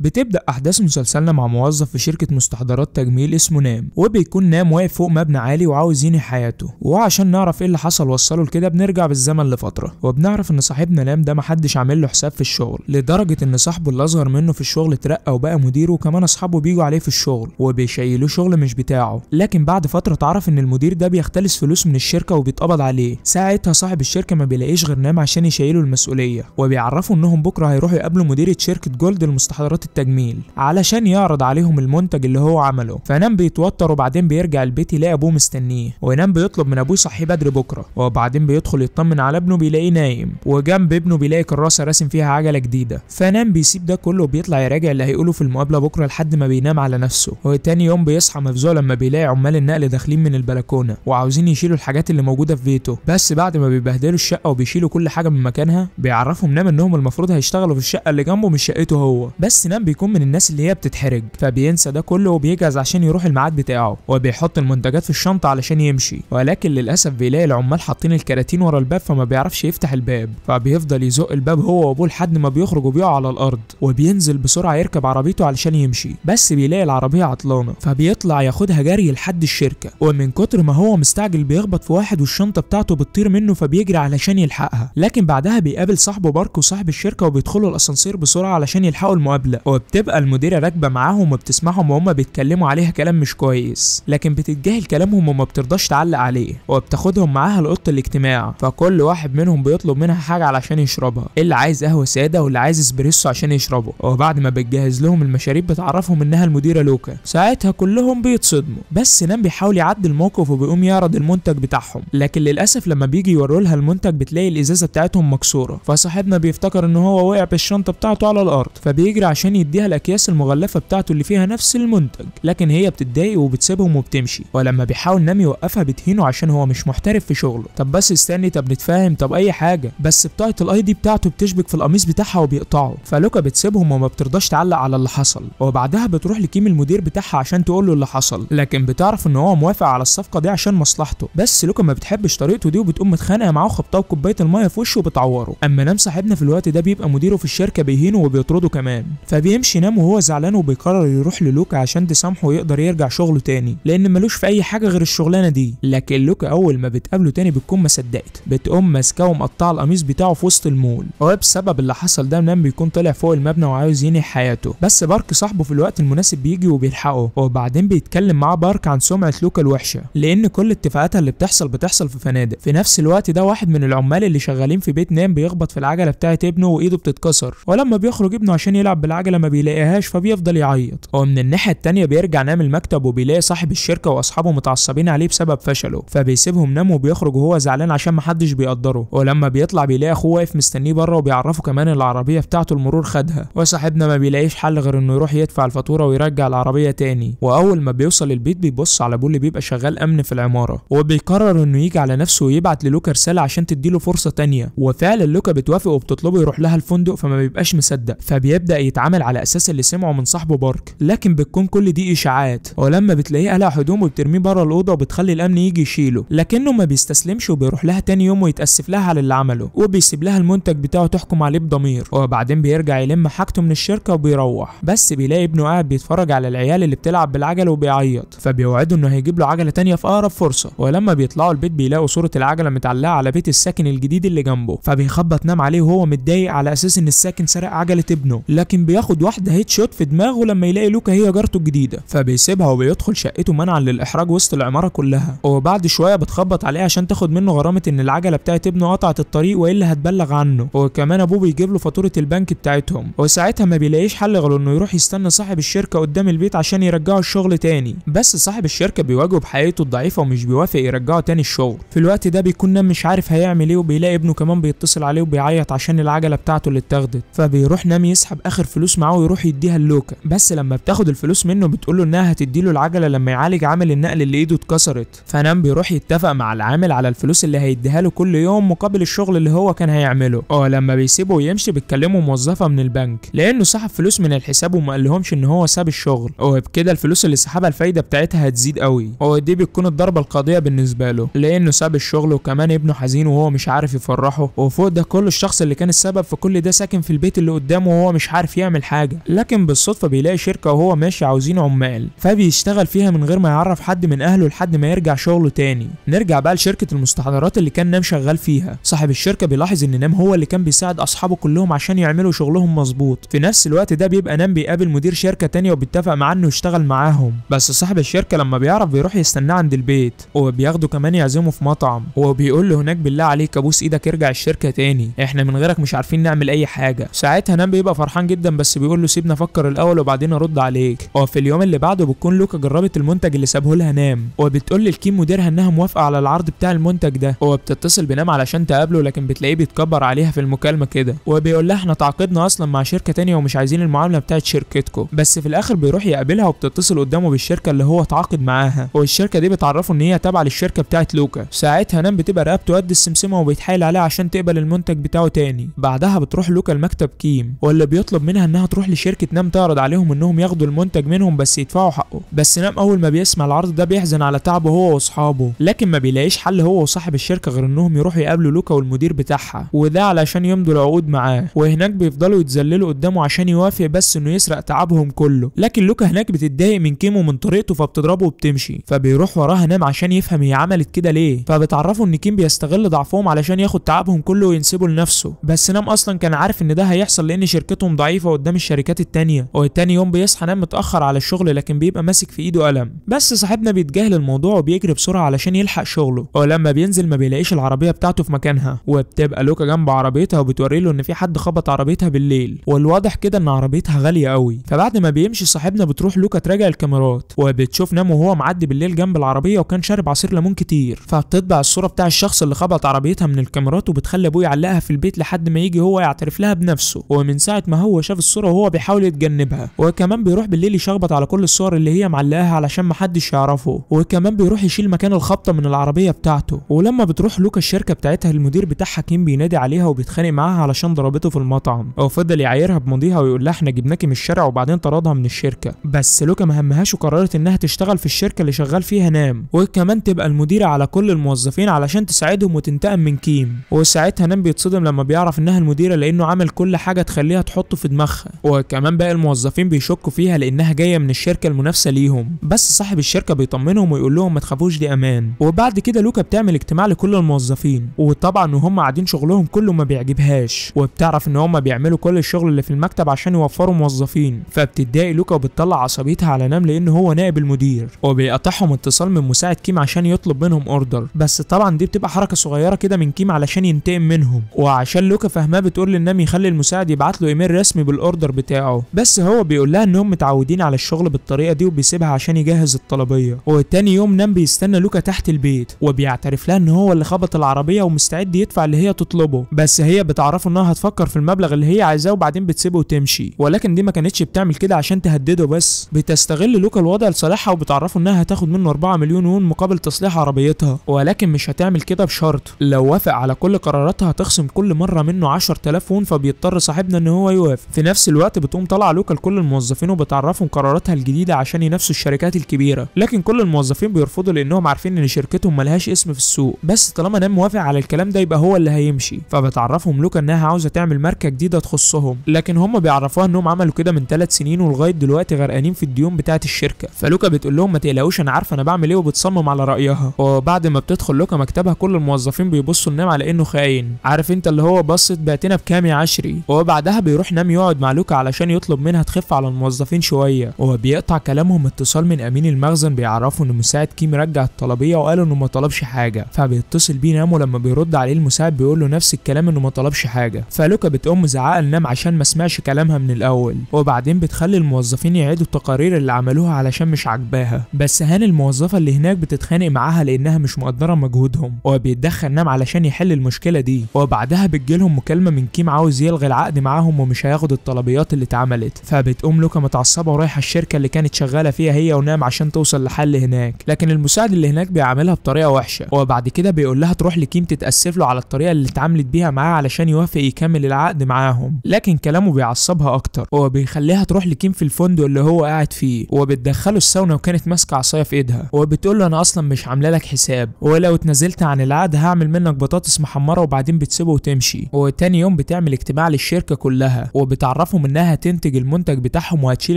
بتبدأ أحداث مسلسلنا مع موظف في شركة مستحضرات تجميل اسمه نام، وبيكون نام واقف فوق مبنى عالي وعاوز ينهي حياته. وعشان نعرف ايه اللي حصل وصله لكده بنرجع بالزمن لفترة، وبنعرف ان صاحبنا نام ده محدش عامل له حساب في الشغل، لدرجة ان صاحبه اللي اصغر منه في الشغل اترقى وبقى مديره، وكمان اصحابه بيجوا عليه في الشغل وبيشيلوه شغل مش بتاعه. لكن بعد فترة تعرف ان المدير ده بيختلس فلوس من الشركة وبيتقبض عليه. ساعتها صاحب الشركة ما بيلاقيش غير نام عشان يشيله المسؤولية، وبيعرفوا انهم بكرة هيروحوا يقابلوا مديرة شركة جولد لمستحضرات التجميل علشان يعرض عليهم المنتج اللي هو عمله. فنام بيتوتر وبعدين بيرجع البيت يلاقي ابوه مستنيه، ونام بيطلب من ابوه يصحيه بدري بكره. وبعدين بيدخل يطمن على ابنه بيلاقيه نايم، وجنب ابنه بيلاقي كراسه راسم فيها عجله جديده. فنام بيسيب ده كله وبيطلع يراجع اللي هيقوله في المقابله بكره لحد ما بينام على نفسه. وتاني يوم بيصحى مفزوع لما بيلاقي عمال النقل داخلين من البلكونه وعاوزين يشيلوا الحاجات اللي موجوده في بيته. بس بعد ما بيبهدلوا الشقه وبيشيلوا كل حاجه من مكانها بيعرفهم نام انهم المفروض هيشتغلوا في الشقه اللي جنبه مش شقته هو. بس نام بيكون من الناس اللي هي بتتحرج، فبينسى ده كله وبيجهز عشان يروح الميعاد بتاعه، وبيحط المنتجات في الشنطه علشان يمشي. ولكن للاسف بيلاقي العمال حاطين الكراتين ورا الباب فما بيعرفش يفتح الباب، فبيفضل يزق الباب هو وابوه لحد ما بيخرج وبيقع على الارض، وبينزل بسرعه يركب عربيته علشان يمشي. بس بيلاقي العربيه عطلانه فبيطلع ياخدها جري لحد الشركه، ومن كتر ما هو مستعجل بيخبط في واحد والشنطه بتاعته بتطير منه فبيجري علشان يلحقها. لكن بعدها بيقابل صاحبه بارك وصاحب الشركه وبيدخلوا الاسانسير بسرعه علشان يلحقوا المقابله، وبتبقى المديره راكبه معاهم وبتسمعهم وهم بيتكلموا عليها كلام مش كويس، لكن بتتجاهل كلامهم وما بترضاش تعلق عليه، وبتاخدهم معاها لاوضه الاجتماع. فكل واحد منهم بيطلب منها حاجه علشان يشربها، اللي عايز قهوه ساده واللي عايز اسبريسو عشان يشربه. وبعد ما بتجهز لهم المشاريب بتعرفهم انها المديره لوكا. ساعتها كلهم بيتصدموا، بس نام بيحاول يعدي الموقف وبيقوم يعرض المنتج بتاعهم. لكن للاسف لما بيجي يوروا لها المنتج بتلاقي الازازه بتاعتهم مكسوره، فصاحبنا بيفتكر ان هو وقع بالشنطه بتاعته على الارض، فبيجري عشان يديها الاكياس المغلفه بتاعته اللي فيها نفس المنتج. لكن هي بتتضايق وبتسيبهم وبتمشي، ولما بيحاول نام يوقفها بتهينه عشان هو مش محترف في شغله. طب بس استني، طب نتفاهم، طب اي حاجه، بس بطاقه الاي دي بتاعته بتشبك في القميص بتاعها وبيقطعه. فلوكا بتسيبهم وما بترضاش تعلق على اللي حصل، وبعدها بتروح لكيم المدير بتاعها عشان تقول له اللي حصل. لكن بتعرف ان هو موافق على الصفقه دي عشان مصلحته، بس لوكا ما بتحبش طريقته دي وبتقوم متخانقه معاه وخبطاه بكوبايه الميه في وشه وبتعوره. اما نام صاحبنا في الوقت ده بيبقى مديره في الشركه بيهينه وبيطرده كمان، فبيمشي نام وهو زعلان وبيقرر يروح للوكا عشان تسامحه ويقدر يرجع شغله تاني، لان ملوش في اي حاجه غير الشغلانه دي. لكن لوكا اول ما بتقابله تاني بتكون ما صدقت، بتقوم ماسكاه ومقطعه القميص بتاعه في وسط المول. وبسبب اللي حصل ده نام بيكون طلع فوق المبنى وعاوز ينهي حياته، بس بارك صاحبه في الوقت المناسب بيجي وبيلحقه. وبعدين بيتكلم معاه بارك عن سمعه لوكا الوحشه، لان كل اتفاقاتها اللي بتحصل في فنادق. في نفس الوقت ده واحد من العمال اللي شغالين في بيت نام بيخبط في العجله بتاعه ابنه وايده بتتكسر، ولما بيخرج ابنه عشان يلعب بالعجله ما بيلاقيهاش فبيفضل يعيط. ومن الناحيه التانيه بيرجع نام المكتب وبيلاقي صاحب الشركه واصحابه متعصبين عليه بسبب فشله، فبيسيبهم نام وبيخرج وهو زعلان عشان محدش بيقدره. ولما بيطلع بيلاقي اخوه واقف مستنيه بره وبيعرفه كمان العربيه بتاعته المرور خدها، وصاحبنا ما بيلاقيش حل غير انه يروح يدفع الفاتوره ويرجع العربيه تاني. واول ما بيوصل البيت بيبص على ابوه اللي بيبقى شغال امن في العماره، وبيقرر انه يجي على نفسه ويبعت للوكا رساله عشان تديله فرصه تانيه. وفعلا لوكا بتوافق وبتطلبه يروح لها الفندق، فما بيبقاش مصدق، فبيبدا يتعامل على اساس اللي سمعه من صاحبه بارك. لكن بتكون كل دي اشاعات، ولما بتلاقيه قلع هدومه وبترميه بره الاوضه وبتخلي الامن يجي يشيله، لكنه ما بيستسلمش وبيروح لها تاني يوم ويتاسف لها على اللي عمله، وبيسيب لها المنتج بتاعه تحكم عليه بضمير. وبعدين بيرجع يلم حاجته من الشركه وبيروح، بس بيلاقي ابنه قاعد بيتفرج على العيال اللي بتلعب بالعجله وبيعيط، فبيوعده انه هيجيب له عجله تانيه في اقرب فرصه. ولما بيطلعوا البيت بيلاقوا صوره العجله متعلقه على بيت الساكن الجديد اللي جنبه، فبيخبط نام عليه وهو متضايق على اساس ان الساكن سرق عجله ابنه، لكن بياخد واحده هيت شوت في دماغه لما يلاقي لوكا هي جارته الجديده، فبيسيبها وبيدخل شقته منعا للاحراج وسط العماره كلها. وبعد شويه بتخبط عليه عشان تاخد منه غرامه ان العجله بتاعت ابنه قطعت الطريق والا هتبلغ عنه، وكمان ابوه بيجيب له فاتوره البنك بتاعتهم. وساعتها ما بيلاقيش حل غير انه يروح يستنى صاحب الشركه قدام البيت عشان يرجعه الشغل تاني، بس صاحب الشركه بيواجهه بحقيقته الضعيفه ومش بيوافق يرجعه تاني الشغل. في الوقت ده بيكون نام مش عارف هيعمل ايه، وبيلاقي ابنه كمان بيتصل عليه وبيعيط عشان العجله بتاعته اللي اتاخدت، فبيروح نام يسحب اخر فلوس معاه ويروح يديها للوكا. بس لما بتاخد الفلوس منه بتقوله انها هتديله العجله لما يعالج عامل النقل اللي ايده اتكسرت. فنام بيروح يتفق مع العامل على الفلوس اللي هيديها له كل يوم مقابل الشغل اللي هو كان هيعمله. لما بيسيبه ويمشي بتكلمه موظفه من البنك لانه سحب فلوس من الحساب وما قالهمش ان هو ساب الشغل، وبكده الفلوس اللي سحبها الفايده بتاعتها هتزيد قوي. ودي بتكون الضربه القاضيه بالنسبه له لانه ساب الشغل، وكمان ابنه حزين وهو مش عارف يفرحه. وفوق ده كل الشخص اللي كان السبب في كل ده ساكن في البيت اللي قدامه وهو مش عارف يعمل حاجه، لكن بالصدفه بيلاقي شركه وهو ماشي عاوزين عمال، فبيشتغل فيها من غير ما يعرف حد من اهله لحد ما يرجع شغله تاني. نرجع بقى لشركه المستحضرات اللي كان نام شغال فيها. صاحب الشركه بيلاحظ ان نام هو اللي كان بيساعد اصحابه كلهم عشان يعملوا شغلهم مظبوط. في نفس الوقت ده بيبقى نام بيقابل مدير شركه تانيه وبيتفق معاه انه يشتغل معاهم، بس صاحب الشركه لما بيعرف بيروح يستناه عند البيت وبياخده كمان يعزمه في مطعم، وبيقول له هناك بالله عليك ابوس ايدك ارجع الشركه تاني، احنا من غيرك مش عارفين نعمل اي حاجه. ساعتها نام بيبقى فرحان جدا بس بيقول له سيبنا افكر الاول وبعدين ارد عليك. وفي اليوم اللي بعده بتكون لوكا جربت المنتج اللي سابه لها نام، وبتقول للكيم مديرها انها موافقه على العرض بتاع المنتج ده، وبتتصل بنام علشان تقابله لكن بتلاقيه بيتكبر عليها في المكالمه كده، وبيقول لها احنا تعاقدنا اصلا مع شركه تانيه ومش عايزين المعامله بتاعت شركتكم. بس في الاخر بيروح يقابلها وبتتصل قدامه بالشركه اللي هو تعاقد معاها، والشركه دي بتعرفه ان هي تابعه للشركه بتاعت لوكا. ساعتها نام بتبقى رقبته قد السمسمه وبيتحايل عليها عشان تقبل المنتج بتاعه تاني. بعدها بتروح لوكا لمكتب كيم واللي بيطلب منها انها تروح لشركه نام تعرض عليهم انهم ياخدوا المنتج منهم بس يدفعوا حقه. بس نام اول ما بيسمع العرض ده بيحزن على تعبه هو واصحابه، لكن ما بيلاقيش حل هو وصاحب الشركه غير انهم يروحوا يقابلوا لوكا والمدير بتاعها، وده علشان يمضوا العقود معاه، وهناك بيفضلوا يتذللوا قدامه عشان يوافق بس انه يسرق تعبهم كله. لكن لوكا هناك بتتضايق من كيم ومن طريقته فبتضربه وبتمشي، فبيروح وراها نام عشان يفهم هي عملت كده ليه، فبتعرفه ان كيم بيستغل ضعفهم علشان ياخد تعبهم كله وينسبه لنفسه. بس نام اصلا كان عارف ان ده هيحصل لان شركتهم ضعيفه قدام الشركات التانيه. والتاني يوم بيصحى نام متاخر على الشغل لكن بيبقى ماسك في ايده قلم، بس صاحبنا بيتجاهل الموضوع وبيجري بسرعه علشان يلحق شغله، ولما بينزل ما بيلاقيش العربيه بتاعته في مكانها، وبتبقى لوكا جنب عربيتها وبتوري له ان في حد خبط عربيتها بالليل، والواضح كده ان عربيتها غاليه قوي. فبعد ما بيمشي صاحبنا بتروح لوكا تراجع الكاميرات وبتشوف نام وهو معدي بالليل جنب العربيه وكان شارب عصير ليمون كتير، فبتطبع الصوره بتاع الشخص اللي خبط عربيتها من الكاميرات وبتخلي ابوه يعلقها في البيت لحد ما يجي هو يعترف لها بنفسه. ومن ساعه ما هو شاف الصوره وهو بيحاول يتجنبها، وكمان بيروح بالليل يشخبط على كل الصور اللي هي معلقاها علشان محدش يعرفه، وكمان بيروح يشيل مكان الخبطه من العربيه بتاعته. ولما بتروح لوكا الشركه بتاعتها المدير بتاعها كيم بينادي عليها وبيتخانق معاها علشان ضربته في المطعم، وفضل يعايرها بماضيها ويقول لها احنا جبناكي من الشارع وبعدين طردها من الشركه. بس لوكا ما همهاش وقررت انها تشتغل في الشركه اللي شغال فيها نام، وكمان تبقى المديره على كل الموظفين علشان تساعدهم وتنتقم من كيم. وساعتها نام بيتصدم لما بيعرف انها المديره لانه عمل كل حاجه تخليها تحطه في دماغها، وكمان باقي الموظفين بيشكوا فيها لانها جايه من الشركه المنافسه ليهم. بس صاحب الشركه بيطمنهم ويقول لهم ما تخافوش دي امان. وبعد كده لوكا بتعمل اجتماع لكل الموظفين، وطبعا وهم قاعدين شغلهم كله ما بيعجبهاش، وبتعرف ان هم بيعملوا كل الشغل اللي في المكتب عشان يوفروا موظفين، فبتتضايق لوكا وبتطلع عصبيتها على نام لان هو نائب المدير، وبيقطعهم اتصال من مساعد كيم عشان يطلب منهم اوردر. بس طبعا دي بتبقى حركه صغيره كده من كيم علشان ينتقم منهم، وعشان لوكا فهمها بتقول لنام يخلي المساعد يبعت له ايميل رسمي بالاوردر بتاعه، بس هو بيقول لها انهم متعودين على الشغل بالطريقه دي وبيسيبها عشان يجهز الطلبيه. وتاني يوم نام بيستنى لوكا تحت البيت وبيعترف لها ان هو اللي خبط العربيه ومستعد يدفع اللي هي تطلبه، بس هي بتعرفه انها هتفكر في المبلغ اللي هي عايزاه وبعدين بتسيبه وتمشي. ولكن دي ما كانتش بتعمل كده عشان تهدده، بس بتستغل لوكا الوضع لصالحها وبتعرفه انها هتاخد منه 4 مليون وون مقابل تصليح عربيتها، ولكن مش هتعمل كده بشرط لو وافق على كل قراراتها هتخصم كل مره منه 10,000 وون، فبيضطر صاحبنا ان هو يوافق. في نفس الوقت بتقوم طالعه لوكا لكل الموظفين وبتعرفهم قراراتها الجديده عشان ينافسوا الشركات الكبيره، لكن كل الموظفين بيرفضوا لانهم عارفين ان شركتهم ملهاش اسم في السوق، بس طالما نام موافق على الكلام ده يبقى هو اللي هيمشي. فبتعرفهم لوكا انها عاوزه تعمل ماركه جديده تخصهم، لكن هم بيعرفوها انهم عملوا كده من 3 سنين ولغايه دلوقتي غرقانين في الديون بتاعه الشركه. فلوكا بتقول لهم ما تقلقوش انا عارفه انا بعمل ايه، وبتصمم على رايها. وبعد ما بتدخل لوكا مكتبها كل الموظفين بيبصوا لنام على انه خاين، عارف انت اللي هو بصت بعتنا بكام يا عشري. وبعدها بيروح نام يقعد مع لوكا علشان يطلب منها تخف على الموظفين شويه، وبيقطع كلامهم اتصال من امين المخزن بيعرفوا ان مساعد كيم رجع الطلبيه وقالوا انه ما طلبش حاجه، فبيتصل بيه نام ولما بيرد عليه المساعد بيقول له نفس الكلام انه ما طلبش حاجه. فلوكا بتقوم مزعقه لنام عشان ما سمعش كلامها من الاول، وبعدين بتخلي الموظفين يعيدوا التقارير اللي عملوها علشان مش عاجباها. بس هان الموظفه اللي هناك بتتخانق معاها لانها مش مقدره مجهودهم، وبيتدخل نام علشان يحل المشكله دي. وبعدها بتجيلهم مكالمه من كيم عاوز يلغي العقد معاهم ومش هياخد الطلبيات اللي اتعملت، فبتقوم لوكا متعصبه ورايحه الشركه اللي كانت شغاله فيها هي ونام عشان توصل لحل هناك، لكن المساعد اللي هناك بيعملها بطريقه وحشه. وبعد كده بيقول لها تروح لكيم تتاسف له على الطريقه اللي اتعاملت بيها معاه علشان يوافق يكمل العقد معاهم، لكن كلامه بيعصبها اكتر وبيخليها تروح لكيم في الفندق اللي هو قاعد فيه، وبتدخله الساونا وكانت ماسكه عصايه في ايدها، وبتقول له انا اصلا مش عامله لك حساب، ولو اتنازلت عن العقد هعمل منك بطاطس محمره، وبعدين بتسيبه وتمشي. وتاني يوم بتعمل اجتماع للشركه كلها وبتعرفهم لهم انها هتنتج المنتج بتاعهم وهتشيل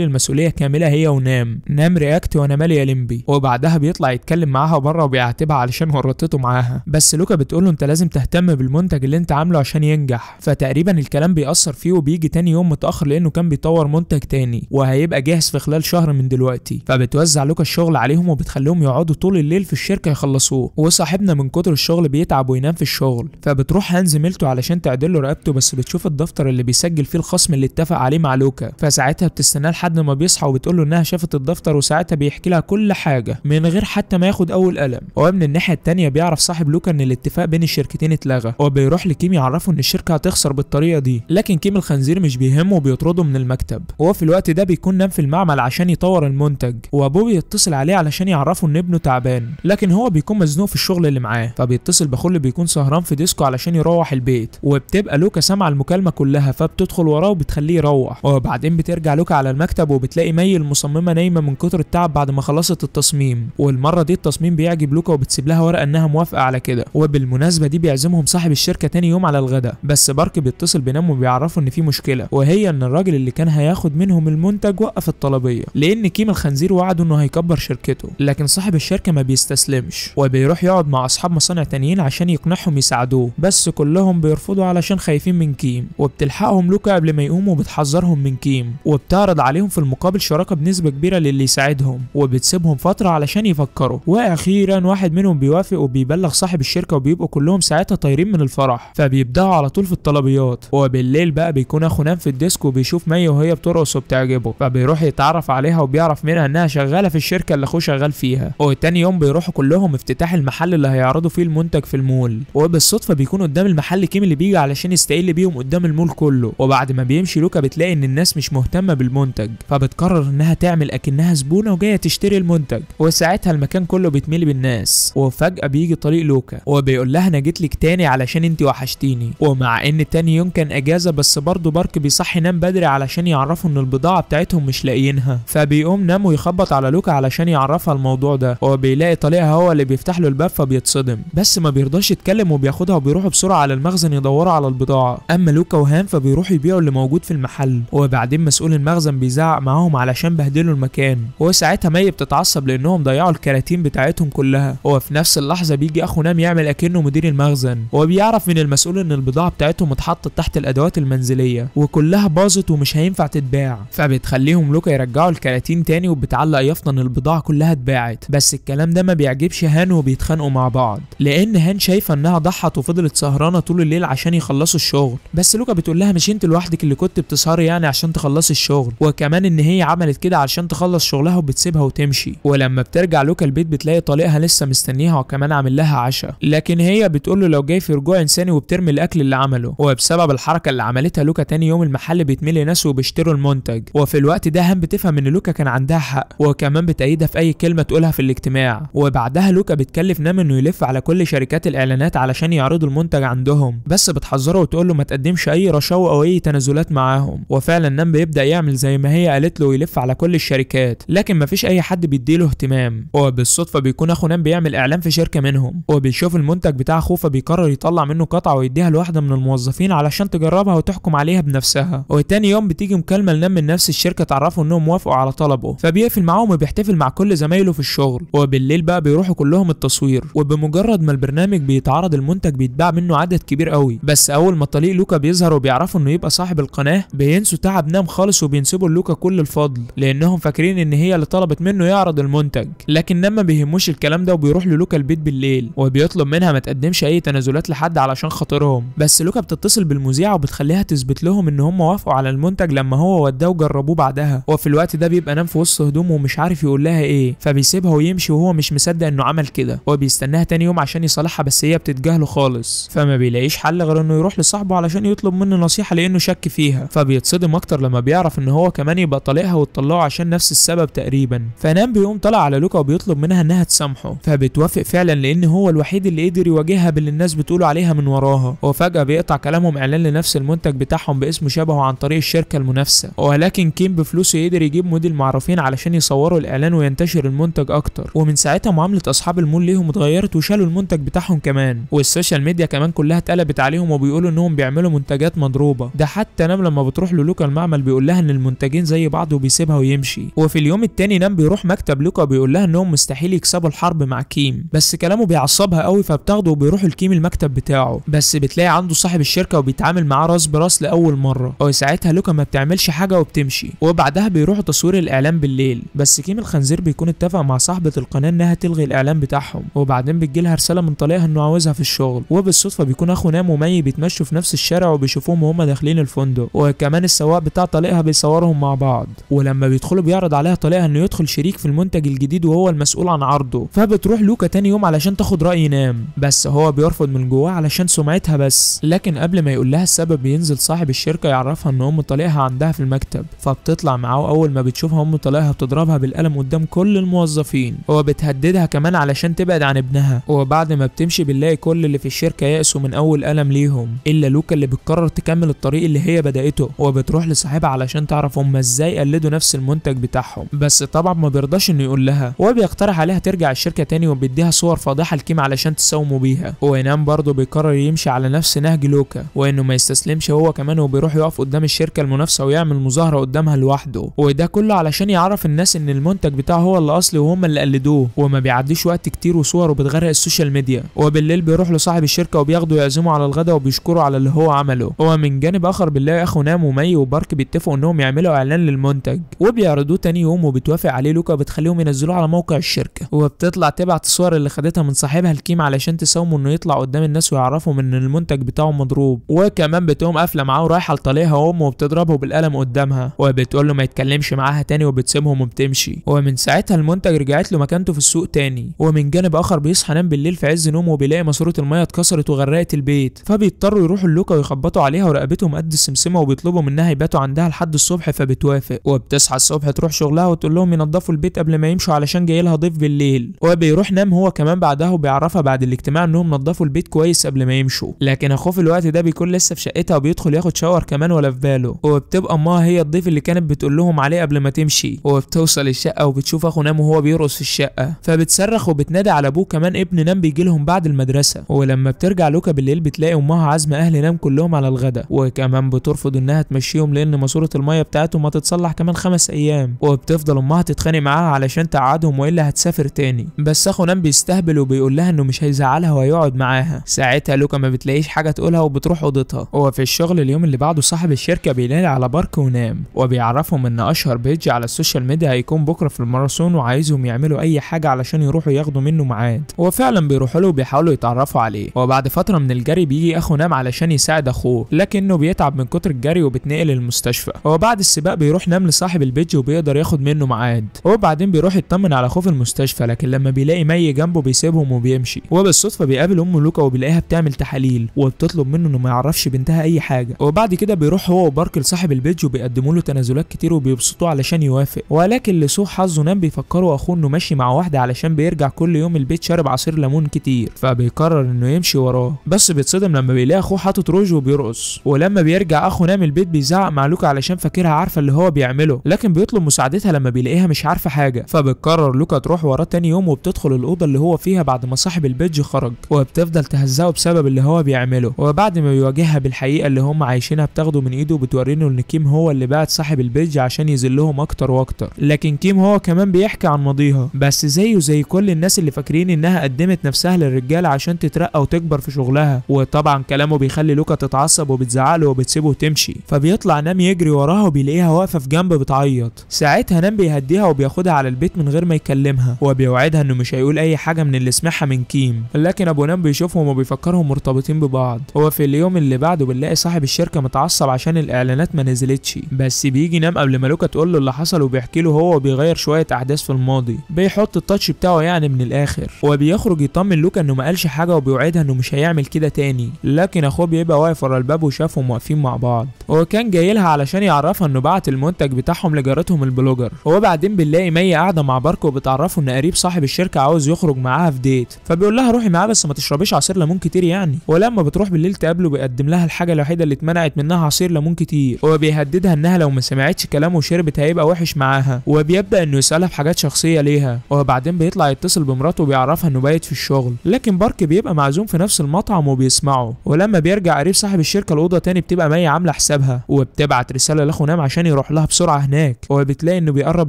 المسؤوليه كامله هي ونام. نام رياكت وانا مالي يا ليمبي، وبعدها بيطلع يتكلم معاها بره وبيعاتبها علشان ورطته معاها، بس لوكا بتقول له انت لازم تهتم بالمنتج اللي انت عامله عشان ينجح. فتقريبا الكلام بيأثر فيه وبيجي تاني يوم متأخر لانه كان بيطور منتج تاني وهيبقى جاهز في خلال شهر من دلوقتي. فبتوزع لوكا الشغل عليهم وبتخليهم يقعدوا طول الليل في الشركه يخلصوه، وصاحبنا من كتر الشغل بيتعب وينام في الشغل. فبتروح هان زميلته علشان تعدل له رقبته، بس بتشوف الدفتر اللي بيسجل فيه الخصم اللي اتفق عليه مع لوكا. فساعتها بتستناه لحد ما بيصحى وبتقول له انها شافت الدفتر، وساعتها بيحكي لها كل حاجه من غير حتى ما ياخد اول قلم. ومن الناحيه التانيه بيعرف صاحب لوكا ان الاتفاق بين الشركتين اتلغى، وبيروح لكيم يعرفه ان الشركه هتخسر بالطريقه دي. لكن كيم الخنزير مش بيهمه وبيطرده من المكتب. وهو في الوقت ده بيكون نام في المعمل عشان يطور المنتج، وابوه بيتصل عليه علشان يعرفه ان ابنه تعبان، لكن هو بيكون مزنوق في الشغل اللي معاه. فبيتصل باخوه اللي بيكون سهران في ديسكو علشان يروح البيت، وبتبقى لوكا سامعه المكالمه كلها فبتدخل وراه وبتخليه يروح. وبعدين بترجع لوكا على المكتب وبتلاقي مي المصممه نايمه من كتر التعب بعد ما خلصت التصميم، والمره دي التصميم بيعجب لوكا وبتسيب لها ورقه انها موافقه على كده. وبالمناسبه دي بيعزمهم صاحب الشركه تاني يوم على الغداء، بس بارك بيتصل بنام وبيعرفه ان في مشكله، وهي ان الراجل اللي كان هياخد منهم المنتج وقف الطلبيه لان كيم الخنزير وعده انه هيكبر شركته. لكن صاحب الشركه ما بيستسلمش وبيروح يقعد مع اصحاب مصانع تانيين عشان يقنعهم يساعدوه، بس كلهم بيرفضوا علشان خايفين من كيم. وبتلحقهم لوكا قبل ما يقوموا وبتحذرهم من كيم، وبتعرض عليهم في المقابل شراكه بنسبه كبيره للي يساعدهم، وبتسيبهم فتره علشان يفكروا. واخيرا واحد منهم بيوافق وبيبلغ صاحب الشركه، وبيبقوا كلهم ساعتها طايرين من الفرح. فبيبداوا على طول في الطلبيات. وبالليل بقى بيكون اخو نام في الديسك وبيشوف مي وهي بترقص وبتعجبه، فبيروح يتعرف عليها وبيعرف منها انها شغاله في الشركه اللي اخوه شغال فيها. وتاني يوم بيروحوا كلهم افتتاح المحل اللي هيعرضوا فيه المنتج في المول، وبالصدفه بيكون قدام المحل كيم اللي بيجي علشان يستقل بيهم قدام المول كله. وبعد ما بيمشي لوكا بتلاقي ان الناس مش مهتمه بالمنتج، فبتقرر انها تعمل اكنها زبونه وجايه تشتري المنتج. وساعتها المكان كله بيتملي بالناس. وفجاه بيجي طريق لوكا وبيقول لها انا جيت لك تاني علشان انتي وحشتيني. ومع ان تاني يوم كان اجازه، بس برضه بارك بيصحي نام بدري علشان يعرفوا ان البضاعه بتاعتهم مش لاقيينها. فبيقوم نام ويخبط على لوكا علشان يعرفها الموضوع ده، وبيلاقي طليقها هو اللي بيفتح له الباب فبيتصدم، بس ما بيرضاش يتكلم وبياخدها وبيروحوا بسرعه على المخزن يدوروا على البضاعه. اما لوكا وهان فبيروحوا يبيعوا اللي موجود في المحل. وبعدين مسؤول المخزن بيزعق معاهم علشان بهدلوا المكان، وساعتها مي بتتعصب لانهم ضيعوا الكراتين بتاعتهم كلها. وفي نفس اللحظه بيجي اخو نام يعمل اكنه مدير المخزن، وبيعرف من المسؤول ان البضاعه بتاعتهم اتحطت تحت الادوات المنزليه وكلها باظت ومش هينفع تتباع. فبتخليهم لوكا يرجعوا الكراتين تاني، وبتعلق يافطه ان البضاعه كلها اتباعت. بس الكلام ده ما بيعجبش هان وبيتخانقوا مع بعض، لان هان شايفه انها ضحت وفضلت سهرانه طول الليل عشان يخلصوا الشغل. بس لوكا بتقول لها مش انت لوحدك اللي كنت بتسهري يعني عشان تخلصي الشغل، وكمان ان هي عملت كده عشان تخلص شغلها وبتسيبها وتمشي. ولما بترجع لوكا البيت بتلاقي طليقها لسه مستنيها وكمان عامل لها عشاء، لكن هي بتقول له لو جاي في رجوع انساني وبترمي الاكل اللي عمله. وبسبب الحركه اللي عملتها لوكا تاني يوم المحل بيتملي ناس وبيشتروا المنتج. وفي الوقت ده هان بتفهم ان لوكا كان عندها حق، وكمان بتأيدها في اي كلمه تقولها في الاجتماع. وبعدها لوكا بتكلف نام انه يلف على كل شركات الاعلانات علشان يعرضوا المنتج عندهم، بس بتحذره وتقول له ما تقدمش اي رشاوى او اي تنازلات معاهم. وفعلا نام بيبدا يعمل زي ما هي قالت له ويلف على كل الشركات، لكن مفيش اي حد بيديله اهتمام. وبالصدفه بيكون اخو نام بيعمل اعلان في شركه منهم، وبيشوف المنتج بتاع اخوه فبيقرر يطلع منه قطعه ويديها لواحده من الموظفين علشان تجربها وتحكم عليها بنفسها. وتاني يوم بتيجي مكالمه لنام من نفس الشركه تعرفوا انهم وافقوا على طلبه، فبيقفل معاهم وبيحتفل مع كل زمايله في الشغل. وبالليل بقى بيروحوا كلهم التصوير، وبمجرد ما البرنامج بيتعرض المنتج بيتباع منه عدد كبير قوي. بس اول ما طليق لوكا بيظهر وبيعرفوا انه يبقى صاحب القناه بينسوا تعب نام خالص وبينسبوا لوكا كل الفضل، لانهم فاكرين ان هي اللي طلبت منه يعرض المنتج. لكن نام ما بيهموش الكلام ده وبيروح للوكا البيت بالليل، وبيطلب منها ما تقدمش اي تنازلات لحد علشان خاطرهم. بس لوكا بتتصل بالمذيعه وبتخليها تثبت لهم ان هم وافقوا على المنتج لما هو وداه وجربوه بعدها. وفي الوقت ده بيبقى نام في وسط هدومه ومش عارف يقول لها ايه، فبيسيبها ويمشي وهو مش مصدق انه عمل كده. وبيستناها تاني يوم عشان يصالحها، بس هي بتتجاهله خالص، فما بيلاقيش حل غير انه يروح لصاحبه علشان يطلب منه نصيحه لانه شك فيها. فبيتصدم اكتر لما بيعرف ان هو كمان يبقى طليقها وتطلعه عشان نفس السبب تقريبا. فنام بيقوم طلع على لوكا وبيطلب منها انها تسامحه، فبتوافق فعلا لان هو الوحيد اللي قدر يواجهها باللي الناس بتقول عليها من وراها. وفجاه بيقطع كلامهم اعلان لنفس المنتج بتاعهم باسم شبهه عن طريق الشركه المنافسه، ولكن كيم بفلوسه يقدر يجيب موديل معروفين علشان يصوروا الاعلان وينتشر المنتج اكتر. ومن ساعتها معامله اصحاب المول ليهم اتغيرت وشالوا المنتج بتاعهم كمان، والسوشيال ميديا كمان كلها اتقلبت عليهم وبيقولوا انهم بيعملوا منتجات مضروبه. ده حتى نام لما بتروح للوكا المعمل بيقول لها ان المنتجين زي بعض وبيسيبها ويمشي. وفي اليوم التاني نام بيروح مكتب لوكا وبيقول لها انهم مستحيل يكسبوا الحرب مع كيم، بس كلامه بيعصبها قوي فبتاخده وبيروح لكيم المكتب بتاعه، بس بتلاقي عنده صاحب الشركه وبيتعامل معاه راس براس لاول مره. وساعتها لوكا ما بتعملش حاجه وبتمشي. وبعدها بيروحوا تصوير الاعلان بالليل، بس كيم الخنزير بيكون اتفق مع صاحبه القناه انها تلغي الاعلان بتاعهم. وبعدين بتجيلها رساله من طليقها انه عاوزها في الشغل. وبالصدفه بيكون اخو نام ومي بيتمشوا في نفس الشارع وبيشوفوهم وهم داخلين الفندق، وكمان السواق بتاع طليقها بيصورهم مع بعض. ولما بيدخلوا بيعرض عليها طليقها انه يدخل شريك في المنتج الجديد وهو المسؤول عن عرضه. فبتروح لوكا تاني يوم علشان تاخد راي نام، بس هو بيرفض من جواه علشان سمعتها بس. لكن قبل ما يقول لها السبب بينزل صاحب الشركه يعرفها ان ام طليقها عندها في المكتب، فبتطلع معاه. اول ما بتشوفها ام طليقها بتضربها بالقلم قدام كل الموظفين، وبتهددها كمان علشان تبعد عن ابنها. وبعد ما بتمشي بنلاقي كل اللي في الشركه يأسوا من اول قلم ليهم الا لوكا اللي بتقرر تكمل الطريق اللي هي بدأته. وبتروح لصاحبها علشان تعرف هم ازاي قلدوا نفس المنتج بتاعهم، بس طبعا ما بيرضاش انه يقول لها. وبيقترح عليها ترجع الشركه تاني وبيديها صور فاضحه لكيم علشان تساوموا بيها. وينام برضه بيقرر يمشي على نفس نهج لوكا وانه ما يستسلمش هو كمان، وبيروح يقف قدام الشركه المنافسه ويعمل مظاهره قدامها لوحده. وده كله علشان يعرف الناس ان المنتج بتاعه هو اللي اصلي وهم اللي قلدوه. وما بيعديش وقت كتير وصوره بتغرق السوشيال ميديا. وبالليل بيروح لصاحب الشركه وبياخده يعزمه على الغداء وبيشكره على اللي هو عمله. ومن جانب اخر بنلاقي اخو نام ومي وبارك بيتفقوا انهم يعملوا اعلان للمنتج وبيعرضوه تاني يوم، وبتوافق عليه لوكا بتخليهم ينزلوه على موقع الشركه. وبتطلع تبعت الصور اللي خدتها من صاحبها لكيم علشان تساومه انه يطلع قدام الناس ويعرفهم ان المنتج بتاعه مضروب. وكمان بتقوم قافله معاه ورايحه لطليقها وامه وبتضربه بالقلم قدامها، وبتقول له ما يتكلمش معاها تاني وبتسيبهم وبتمشي. ومن ساعتها المنتج رجعت له مكانته في السوق تاني. ومن جانب اخر بيصحى نام بالليل في عز نومه وبيلاقي ماسوره الميه اتكسرت وغرقت البيت، فبيضطروا يروحوا لوكا ويخبطوا عليها ورقبتهم قد السمسمه وبيطلبوا منها يباتوا عندها لحد الصبح، فبتوافق. وبتصحى الصبح تروح شغلها وتقول لهم ينظفوا البيت قبل ما يمشوا علشان جاي لها ضيف بالليل. وبيروح نام هو كمان بعدها وبيعرفها بعد الاجتماع انهم نظفوا البيت كويس قبل ما يمشوا، لكن اخوه في الوقت ده بيكون لسه في شقتها وبيدخل ياخد شاور كمان ولا في باله. وبتبقى امها هي الضيف اللي كانت بتقول لهم عليه قبل ما تمشي. وبتوصل الشقه وبتشوف اخو نام وهو بيرقص في الشقه، فبتصرخ وبتنادي على ابوه كمان ابن نام بيجي لهم بعد المدرسه. ولما بترجع لوكا بالليل بتلاقي امها عازمه اهل نام كلهم على الغداء، وكمان بترفض انها تمشيهم لان ماسوره الميه بتاعتهم هتتصلح كمان 5 ايام. وبتفضل امها تتخانق معاها علشان تقعدهم والا هتسافر تاني، بس اخو نام بيستهبل وبيقول لها انه مش هيزعلها وهيقعد معاها. ساعتها لوكا ما بتلاقيش حاجه تقولها وبتروح اوضتها. وفي الشغل اليوم اللي بعده صاحب الشركه بينادي على بارك ونام وبيعرفهم ان اشهر بيج على السوشيال ميديا هيكون بكره في الماراثون وعايزهم يعملوا اي حاجه علشان يروحوا ياخدوا منه ميعاد. وفعلا بيروحوا له وبيحاولوا يتعرفوا عليه. وبعد فتره من الجري بيجي اخو نام علشان يساعد اخوه، لكنه بيتعب من كتر الجري وبتنقل المستشفى. وبعد السباق بيروح نام لصاحب البيج وبيقدر ياخد منه ميعاد. وبعدين بيروح يطمن على اخوه في المستشفى، لكن لما بيلاقي مي جنبه بيسيبهم وبيمشي. وبالصدفه بيقابل ام لوكا وبيلاقيها بتعمل تحاليل وبتطلب منه انه ما يعرفش بنتها اي حاجه. وبعد كده بيروح هو وبارك لصاحب البيج وبيقدموا له تنازلات كتير وبيبسطوه علشان يوافق. ولكن لسوء حظه نام بيفكروا اخوه انه ماشي مع واحده علشان بيرجع كل يوم البيت شارب عصير ليمون كتير، فبيقرر انه يمشي وراه. بس بيتصدم لما بيلاقي اخوه حاطط روج وبيرقص. ولما بيرجع اخو نام البيت بيزعق مع لوكا علشان فاكرها عارفه اللي هو بيعمله، لكن بيطلب مساعدتها لما بيلاقيها مش عارفه حاجه. فبتقرر لوكا تروح وراه تاني يوم وبتدخل الاوضه اللي هو فيها بعد ما صاحب البيج خرج، وبتفضل تهزقه بسبب اللي هو بيعمله. وبعد ما بيواجهها بالحقيقه اللي هم عايشينها بتاخده من ايده وبتورينه ان كيم هو اللي بعت صاحب البيج عشان يذلهم اكتر واكتر. لكن كيم هو كمان بيحكي عن ماضيها، بس زيه زي كل الناس اللي فاكرين انها قدمت نفسها للرجاله عشان تترقى وتكبر في شغلها. وطبعا كلامه بيخلي لوكا تتعصب وبتزعله وبتسيبه وتمشي. فبيطلع نام يجري وراها وبيلاقيها واقفه في جنب بتعيط. ساعتها نام بيهديها وبياخدها على البيت من غير ما يكلمها، وبيوعدها انه مش هيقول اي حاجه من اللي سمعها من كيم. لكن ابو نام بيشوفهم وبيفكرهم مرتبطين ببعض. هو في اليوم اللي بعده بنلاقي صاحب الشركه متعصب عشان الاعلانات ما نزلتش، بس بيجي نام قبل ما لوكا تقول له اللي حصل وبيحكي له هو وبيغير شويه احداث في الماضي، بيحط التاتش بتاعه يعني من الاخر. وبيخرج يطمن لوكا انه ما قالش حاجه وبيوعدها انه مش هيعمل كده تاني. لكن اخوه بيبقى واقف ورا الباب وشافهم واقفين مع بعض، وكان جاي لها علشان يعرفها انه بعت المنتج بتاعهم لجارتهم البلوجر. وبعدين بنلاقي مي قاعده مع بارك وبتعرفه ان قريب صاحب الشركه عاوز يخرج معاها في ديت، فبيقول لها روحي معاه بس ما تشربيش عصير ليمون كتير يعني. ولما بتروح بالليل تقابله بيقدم لها الحاجه الوحيده اللي اتمنعت منها عصير ليمون كتير، وبيهددها انها لو ما سمعتش كلامه وشربت هيبقى وحش معاها. وبيبدا انه يسالها في حاجات شخصيه ليها. وبعدين بيطلع يتصل بمراته وبيعرفها انه بايت في الشغل، لكن بارك بيبقى معزوم في نفس المطعم وبيسمعه. ولما بيرجع قريب صاحب الشركه الاوضه تاني بتبقى مي عامله حسابها مكتبها، وبتبعت رساله لاخو نام عشان يروح لها بسرعه هناك، وبتلاقي انه بيقرب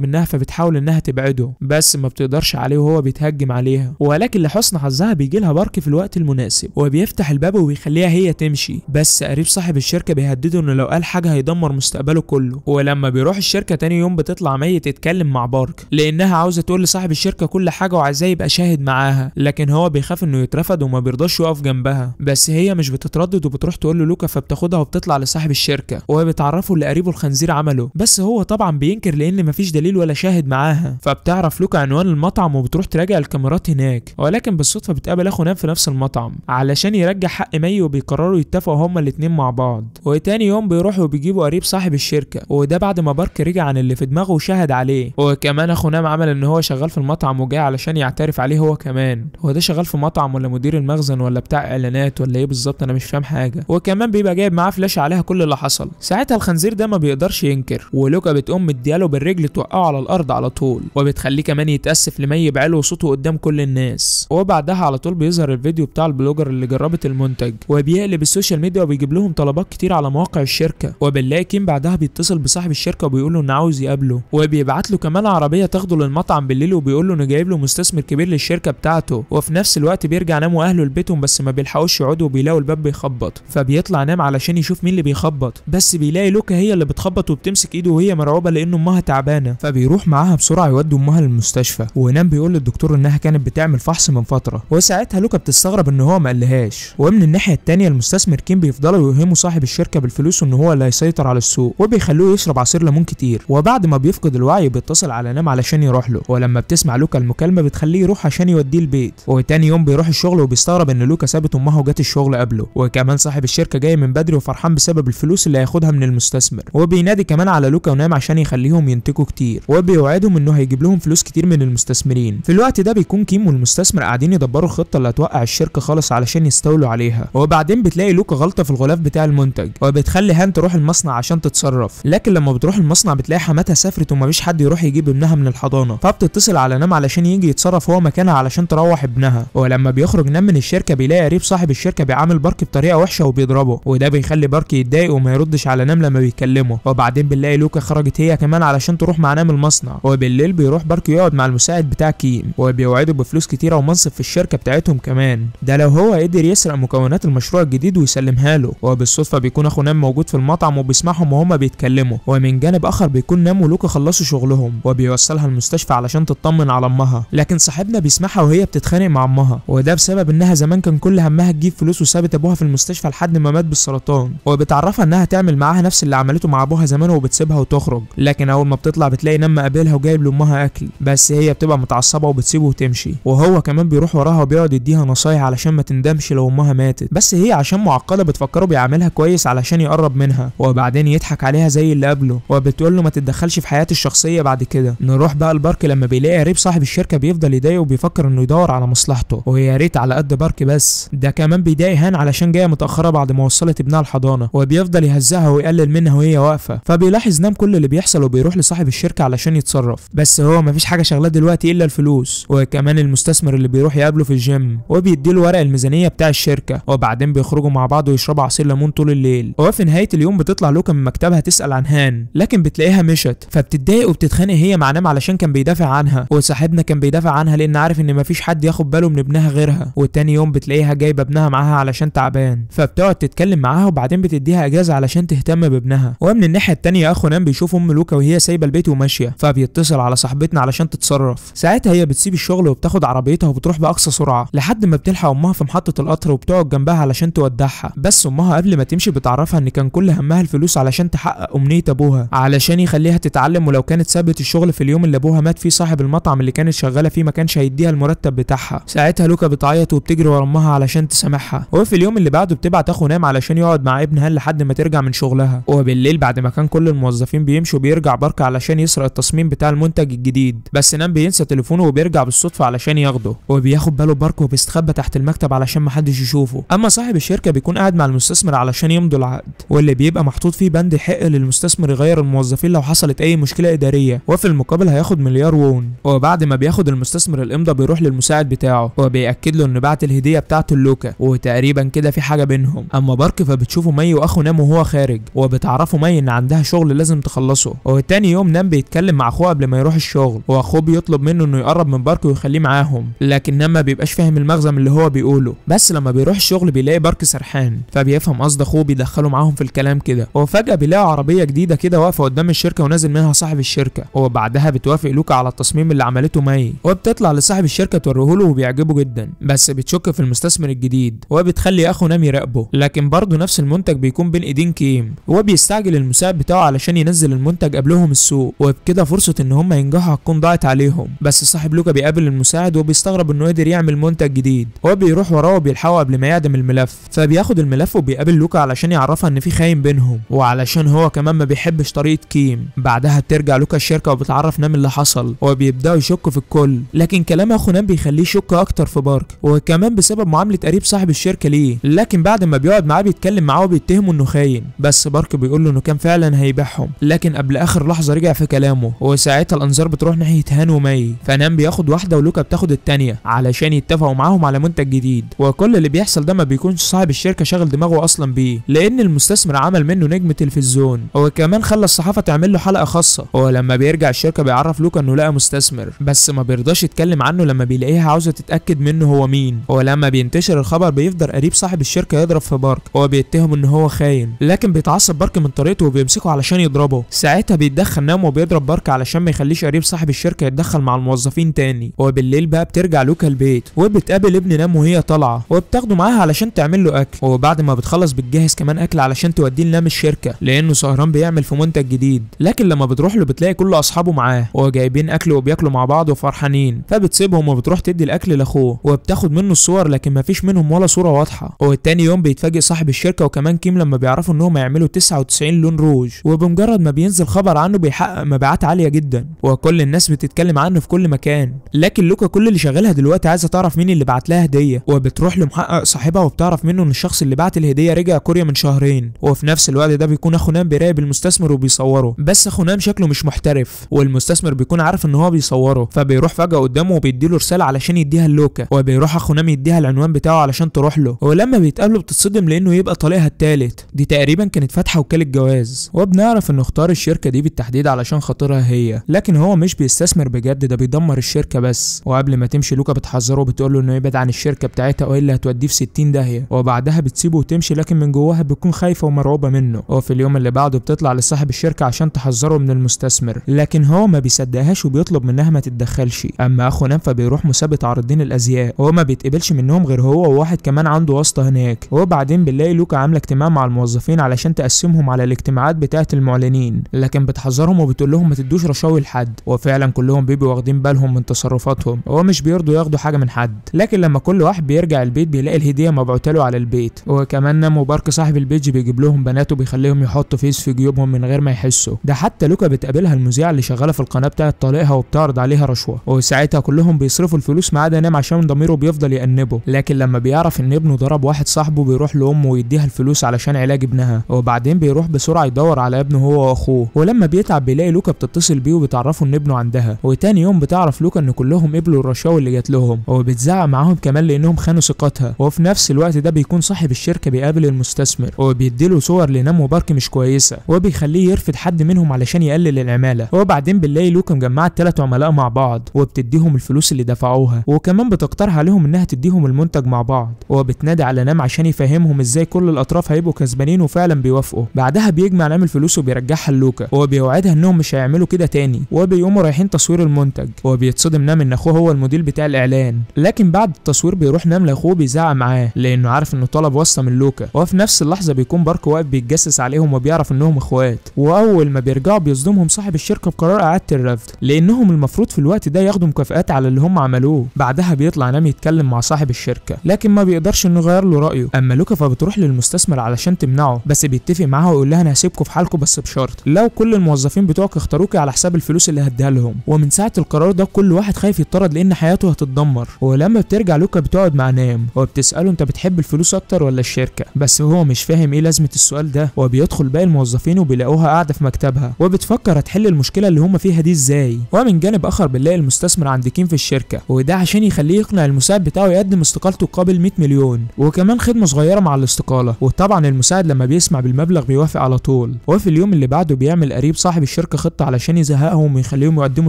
منها فبتحاول انها تبعده بس ما بتقدرش عليه وهو بيتهجم عليها، ولكن لحسن حظها بيجي لها بارك في الوقت المناسب وبيفتح الباب وبيخليها هي تمشي، بس قريب صاحب الشركه بيهدده انه لو قال حاجه هيدمر مستقبله كله. ولما بيروح الشركه تاني يوم بتطلع مي تتكلم مع بارك لانها عاوزه تقول لصاحب الشركه كل حاجه وعايزاه يبقى شاهد معاها، لكن هو بيخاف انه يترفض وما بيرضاش يقف جنبها، بس هي مش بتتردد وبتروح تقول له لوكا، فبتاخدها وبتطلع لصاحب الشركه وبتعرفه اللي قريبه الخنزير عمله، بس هو طبعا بينكر لان مفيش دليل ولا شاهد معاها. فبتعرف لوكا عنوان المطعم وبتروح تراجع الكاميرات هناك، ولكن بالصدفه بتقابل اخو نام في نفس المطعم علشان يرجع حق مي، وبيقرروا يتفقوا هما الاتنين مع بعض. وتاني يوم بيروحوا وبيجيبوا قريب صاحب الشركه، وده بعد ما بارك رجع عن اللي في دماغه وشهد عليه. وكمان اخو نام عمل ان هو شغال في المطعم وجاي علشان يعترف عليه هو كمان، هو ده شغال في مطعم ولا مدير المخزن ولا بتاع اعلانات ولا ايه بالظبط، انا مش فاهم حاجه. وكمان بيبقى جايب معاه فلاشه عليها كل اللي حصل. ساعتها الخنزير ده ما بيقدرش ينكر، ولوكا بتقوم مدياله بالرجل توقعه على الارض على طول، وبتخليه كمان يتاسف لمي بعلو صوته قدام كل الناس. وبعدها على طول بيظهر الفيديو بتاع البلوجر اللي جربت المنتج، وبيقلب السوشيال ميديا وبيجيب لهم طلبات كتير على مواقع الشركه. وبنلاقي كيم بعدها بيتصل بصاحب الشركه وبيقول له انه عاوز يقابله، وبيبعت له كمان عربيه تاخده للمطعم بالليل، وبيقول له انه جايب له مستثمر كبير للشركه بتاعته. وفي نفس الوقت بيرجع نام واهله لبيتهم بس ما بيلحقوش يقعدوا وبيلاقوا الباب بيخبط، فبيطلع نام علشان يشوف مين اللي بيخبط، بس بيلاقي لوكا هي اللي بتخبط وبتمسك ايده وهي مرعوبه لان امها تعبانه، فبيروح معاها بسرعه يودي امها للمستشفى. ونام بيقول للدكتور انها كانت بتعمل فحص من فتره، وساعتها لوكا بتستغرب ان هو ما قالهاش. ومن الناحيه التانيه المستثمر كيم بيفضلوا يوهموا صاحب الشركه بالفلوس ان هو اللي هيسيطر على السوق، وبيخلوه يشرب عصير ليمون كتير. وبعد ما بيفقد الوعي بيتصل على نام علشان يروح له، ولما بتسمع لوكا المكالمه بتخليه يروح عشان يوديه البيت. وتاني يوم بيروح الشغل وبيستغرب ان لوكا سابت امها وجات الشغل قبله، وكمان صاحب الشركه جاي من بدري وفرحان بسبب الفلوس اللي هياخدها من المستثمر. وبينادي كمان على لوكا ونام عشان يخليهم ينتجوا كتير، وبيوعدهم انه هيجيب لهم فلوس كتير من المستثمرين. في الوقت ده بيكون كيم والمستثمر قاعدين يدبروا الخطه اللي هتوقع الشركه خالص علشان يستولوا عليها. وبعدين بتلاقي لوكا غلطه في الغلاف بتاع المنتج، وبتخلي هان تروح المصنع عشان تتصرف، لكن لما بتروح المصنع بتلاقي حماتها سافرت ومفيش حد يروح يجيب ابنها من الحضانه، فبتتصل على نام علشان يجي يتصرف هو مكانها علشان تروح ابنها. ولما بيخرج نام من الشركه بيلاقي قريب صاحب الشركه بيعامل بارك بطريقه وحشه وبيضربه، وده بيخلي بارك يتضايق وما يردش على نام لما بيكلمه. وبعدين بنلاقي لوكا خرجت هي كمان علشان تروح مع نام المصنع، وبالليل بيروح بارك يقعد مع المساعد بتاع كيم، وبيوعده بفلوس كتيره ومنصب في الشركه بتاعتهم كمان، ده لو هو قدر يسرق مكونات المشروع الجديد ويسلمها له. وبالصدفه بيكون اخو نام موجود في المطعم وبيسمعهم وهما بيتكلموا. ومن جانب اخر بيكون نام ولوكا خلصوا شغلهم، وبيوصلها المستشفى علشان تطمن على امها، لكن صاحبنا بيسمعها وهي بتتخانق مع امها، وده بسبب انها زمان كان كل همها تجيب فلوس وسابت ابوها في المستشفى لحد ما مات بالسرطان. وبتعرفها انها تعمل معاها نفس اللي عملته مع ابوها زمان وبتسيبها وتخرج، لكن اول ما بتطلع بتلاقي نام قابلها وجايب لامها اكل، بس هي بتبقى متعصبه وبتسيبه وتمشي. وهو كمان بيروح وراها وبيقعد يديها نصايح علشان ما تندمش لو امها ماتت، بس هي عشان معقده بتفكره بيعملها كويس علشان يقرب منها. وبعدين يضحك عليها زي اللي قبله، وبتقول له ما تتدخلش في حياتي الشخصيه بعد كده. نروح بقى البارك لما بيلاقي قريب صاحب الشركه بيفضل يضايقه وبيفكر انه يدور على مصلحته، ويا ريت على قد بارك بس، ده كمان بيضايق هان علشان جايه متاخره بعد ما وصلت ابنها الحضانه، وبيفضل يهزها ويقلل منها وهي واقفه. فبيلاحظ نام كل اللي بيحصل وبيروح لصاحب الشركه علشان يتصرف، بس هو مفيش حاجه شغلاه دلوقتي الا الفلوس، وكمان المستثمر اللي بيروح يقابله في الجيم، وبيديله ورق الميزانيه بتاع الشركه. وبعدين بيخرجوا مع بعض ويشربوا عصير ليمون طول الليل. وفي نهايه اليوم بتطلع لوكا من مكتبها تسال عن هان، لكن بتلاقيها مشت، فبتتضايق وبتتخانق هي مع نام علشان كان بيدافع عنها، وصاحبنا كان بيدافع عنها لان عارف ان مفيش حد ياخد باله من ابنها غيرها. وتاني يوم بتلاقيها جايبه ابنها معاها علشان تعبان، فبتقعد تتكلم معاها وبعدين بتديها اجازه علشان تهتم بابنها. ومن الناحيه التانيه اخو نام بيشوف ام لوكا وهي سايبه البيت وماشيه، فبيتصل على صاحبتنا علشان تتصرف. ساعتها هي بتسيب الشغل وبتاخد عربيتها وبتروح باقصى سرعه لحد ما بتلحق امها في محطه القطر وبتقعد جنبها علشان تودعها. بس امها قبل ما تمشي بتعرفها ان كان كل همها الفلوس علشان تحقق امنيه ابوها، علشان يخليها تتعلم، ولو كانت سابت الشغل في اليوم اللي ابوها مات فيه صاحب المطعم اللي كانت شغاله فيه ما كانش هيديها المرتب بتاعها. ساعتها لوكا بتعيط وبتجري ورا امها علشان تسامحها. وفي اليوم اللي بعده بتبعت اخو نام علشان يقعد مع ابنها لحد ما ترجع من شغلها. وبالليل بعد ما كان كل الموظفين بيمشوا بيرجع بارك علشان يسرق التصميم بتاع المنتج الجديد، بس نام بينسى تليفونه وبيرجع بالصدفه علشان ياخده، وبياخد باله بارك وبيستخبى تحت المكتب علشان محدش يشوفه. اما صاحب الشركه بيكون قاعد مع المستثمر علشان يمضوا العقد، واللي بيبقى محطوط فيه بند حق للمستثمر يغير الموظفين لو حصلت اي مشكله اداريه، وفي المقابل هياخد مليار وون. وبعد ما بياخد المستثمر الامضه بيروح للمساعد بتاعه وبيأكد له انه بعت الهديه بتاعته لوكا، وتقريبا كده في حاجه بينهم. اما بارك فبتشوفه مي واخو نام وهو وهو خارج، وبتعرفه مي ان عندها شغل لازم تخلصه. وتاني يوم نام بيتكلم مع اخوه قبل ما يروح الشغل، واخوه بيطلب منه انه يقرب من بارك ويخليه معاهم، لكن نام ما بيبقاش فاهم المغزى من اللي هو بيقوله. بس لما بيروح الشغل بيلاقي بارك سرحان، فبيفهم قصد اخوه بيدخله معاهم في الكلام كده. وفجأة بيلاقوا عربية جديدة كده واقفة قدام الشركة ونازل منها صاحب الشركة، وبعدها بتوافق لوكا على التصميم اللي عملته مي، وبتطلع لصاحب الشركة توريهوله وبيعجبه جدا، بس بتشك في المستثمر الجديد وبتخلي اخو نام يراقبه. لكن برضه نفس المنتج بيكون بين ايدين كيم، وبيستعجل المساعد بتاعه علشان ينزل المنتج قبلهم السوق، وبكده فرصة ان هم ينجحوا هتكون ضاعت عليهم. بس صاحب لوكا بيقابل المساعد وبيستغرب انه قدر يعمل منتج جديد، وبيروح وراه وبيلحقه قبل ما يعدم الملف. فبياخد الملف وبيقابل لوكا علشان يعرفها ان في خاين بينهم، وعلشان هو كمان ما بيحبش طريقة كيم. بعدها بترجع لوكا الشركة وبتعرف نام اللي حصل، وبيبداوا يشكوا في الكل، لكن كلام اخو نام بيخليه يشك اكتر في بارك، وكمان بسبب معاملة قريب صاحب الشركة ليه. لكن بعد ما بيقعد معاه بيتكلم معاه وبيتهمه انه خاين، بس بارك بيقول له انه كان فعلا هيبيعهم، لكن قبل اخر لحظة رجع في كلامه. وساعتها الانظار بتروح ناحية هان ومي، فنام بياخد واحدة ولوكا بتاخد التانية علشان يتفقوا معاهم على منتج جديد. وكل اللي بيحصل ده ما بيكونش صاحب الشركة شاغل دماغه اصلا بيه، لان المستثمر عمل منه نجم تلفزيون، وكمان خلى الصحافة تعمل له حلقة خاصة. ولما بيرجع الشركة بيعرف لوكا انه لقى مستثمر، بس ما بيرضاش يتكلم عنه لما بيلاقيها عاوزة تتأكد منه هو مين. ولما بينتشر الخبر بيفضل قريب صاحب الشركة يضرب في بارك، وبيتهم ان هو خاين، لكن بيتعصب بارك من طريقته وبيمسكه علشان يضربه. ساعتها بيتدخل نام وبيضرب بارك علشان ما يخليش قريب صاحب الشركة يتدخل مع الموظفين تاني. وبالليل بقى بترجع لوكا البيت، وبتقابل ابن نام وهي طالعة، وبتاخده معاها علشان تعمل له اكل، وبعد ما بتخلص بتجهز كمان اكل علشان توديه لنام الشركة لانه سهران بيعمل في منتج جديد. لكن لما بتروح له بتلاقي كل اصحابه معاه وجايبين اكل وبياكلوا مع بعض وفرحانين، فبتسيبهم وبتروح تدي الاكل لاخوه، وبتاخد منه الصور لكن مفيش منهم ولا صورة واضحة. والتاني يوم بيتفاجئ صاحب الشركة وكمان كيم لما بيعرفوا انهم هيعملوا 99 لون روج، وبمجرد ما بينزل خبر عنه بيحقق مبيعات عالية جدا، وكل الناس بتتكلم عنه في كل مكان. لكن لوكا كل اللي شغالها دلوقتي عايزة تعرف مين اللي بعت لها هدية، وبتروح لمحقق صاحبها وبتعرف منه ان الشخص اللي بعت الهدية رجع كوريا من شهرين. وفي نفس الوقت ده بيكون اخو نام بيراقب المستثمر وبيصوره، بس اخو نام شكله مش محترف، والمستثمر بيكون عارف ان هو بيصوره، فبيروح فجأة قدامه وبيديله رسالة علشان يديها لوكا، وبيروح اخو نام يديها العنوان بتاعه علشان تروح له. ولما بيتقابلوا بتتصدم لانه يبقى طليقها التالت، دي تقريبا كانت فاتحة وكالة جواز. وبنعرف انه اختار الشركة دي بالتحديد علشان خاطرها هي، لكن هو مش بيستثمر بجد، ده بيدمر الشركة بس. وقبل ما تمشي لوكا بتحذره وبتقول له انه يبعد عن الشركة بتاعتها والا هتوديه في 60 داهية، وبعدها بتسيبه وتمشي، لكن من جواها بتكون خايفة ومرعوبة منه. وفي اليوم اللي بعده بتطلع لصاحب الشركة عشان تحذره من المستثمر، لكن هو ما بيصدقهاش وبيطلب منها ما تتدخلش. اما اخو نام فبيروح مسابقة عارضين الازياء، وهو ما بيتقبلش منهم غير هو وواحد كمان عنده واسطة هناك. وبعدين بنلاقي لوكا عاملة اجتماع مع الموظفين علشان تقسمهم على الاجتماعات بتاعة المعلنين، لكن بتحذرهم وبتقول لهم ما تدوش رشاوي لحد. وفعلا كلهم بيبقوا واخدين بالهم من تصرفاتهم، وهو مش بيرضوا ياخدوا حاجة من حد. لكن لما كل واحد بيرجع البيت بيلاقي الهدية مبعوتة له على البيت. وكمان نام وبارك صاحب البيج بيجيب لهم بنات وبيخليهم يحطوا فيس في جيوبهم من غير ما يحسوا. ده حتى لوكا بتقابلها المذيعة اللي شغالة في القناة بتاعة طليقها وبتعرض عليها رشوة، وساعتها كلهم بيصرفوا الفلوس ما عدا نام عشان ضميره بيفضل يأنبه. لكن لما بيعرف ان ابنه ضرب واحد صاحبه بيروح لامه ويديها الفلوس علشان علاج ابنها، وبعدين بيروح بسرعة يدور على ابنه هو واخوه. ولما بيتعب بيلاقي لوكا بتتصل بيه وبتعرفه ان ابنه عندها. وتاني يوم بتعرف لوكا ان كلهم قبلوا الرشاوي اللي جات لهم، وبتزعق معاهم كمان لانهم خانوا ثقتها. وفي نفس الوقت ده بيكون صاحب الشركة بيقابل المستثمر وبيديله صور لنام وبارك مش كويسة، وبيخليه يرفض حد منهم علشان يقلل العمالة. وبعدين بنلاقي لوكا مجمعة 3 عملاء مع بعض وبتديهم الفلوس اللي دفعوها، وكمان بتقترح عليهم انها تديهم المنتج مع بعض، وبتنادي على نام عشان يفهمهم ازاي كل الاطراف هيبقوا كسبانين، وفعلا بيوافقوا. بعدها بيجمع نام الفلوس وبيرجعها لوكا، وبيوعدها انهم مش هيعملوا كده تاني. وبيقوموا رايحين تصوير المنتج، وبيتصدم نام ان اخوه هو المدير بتاع الاعلان. لكن بعد التصوير بيروح نام لاخوه بيزعق معاه لانه عارف انه طلب واسطة من لوكا. وفي نفس اللحظة بيكون بارك واقف بيتجسس عليهم وبيعرف انهم اخوات. واول ما بيرجعوا بيصدمهم صاحب الشركة بقرار اعادة الرفض، لانهم المفروض في الوقت ده ياخدوا مكافآت على اللي هم عملوه. بعدها بيطلع نام يتكلم مع صاحب الشركة، لكن ما بيقدرش انه يغير له رايه. اما لوكا فبتروح للمستثمر علشان تمنعه، بس بيتفق معاها ويقول لها انا هسيبكم في حالكم بس بشرط لو كل الموظفين بتوعك اختاروكي على حساب الفلوس اللي هديها لهم. ومن ساعة القرار ده كل واحد خايف يتطرد لان حياته هتتدمر. ولما بترجع لوكا بتقعد مع نام وبتسأله انت بتحب الفلوس اكتر ولا الشركة، بس هو مش فاهم ايه لازمة السؤال ده. وبيدخل باقي الموظفين وبيلاقوها قاعدة في مكتبها وبتفكر هتحل المشكلة اللي هم فيها دي ازاي. ومن جانب اخر بنلاقي المستثمر عند كيم في الشركة، وده عشان يخليه يقنع المساعد بتاعه يقدم استقالته قابل 100 مليون وكمان خدمة صغيرة مع الاستقالة. وطبعا المساعد لما لما بيسمع بالمبلغ بيوافق على طول. وفي اليوم اللي بعده بيعمل قريب صاحب الشركه خطه علشان يزهقهم ويخليهم يقدموا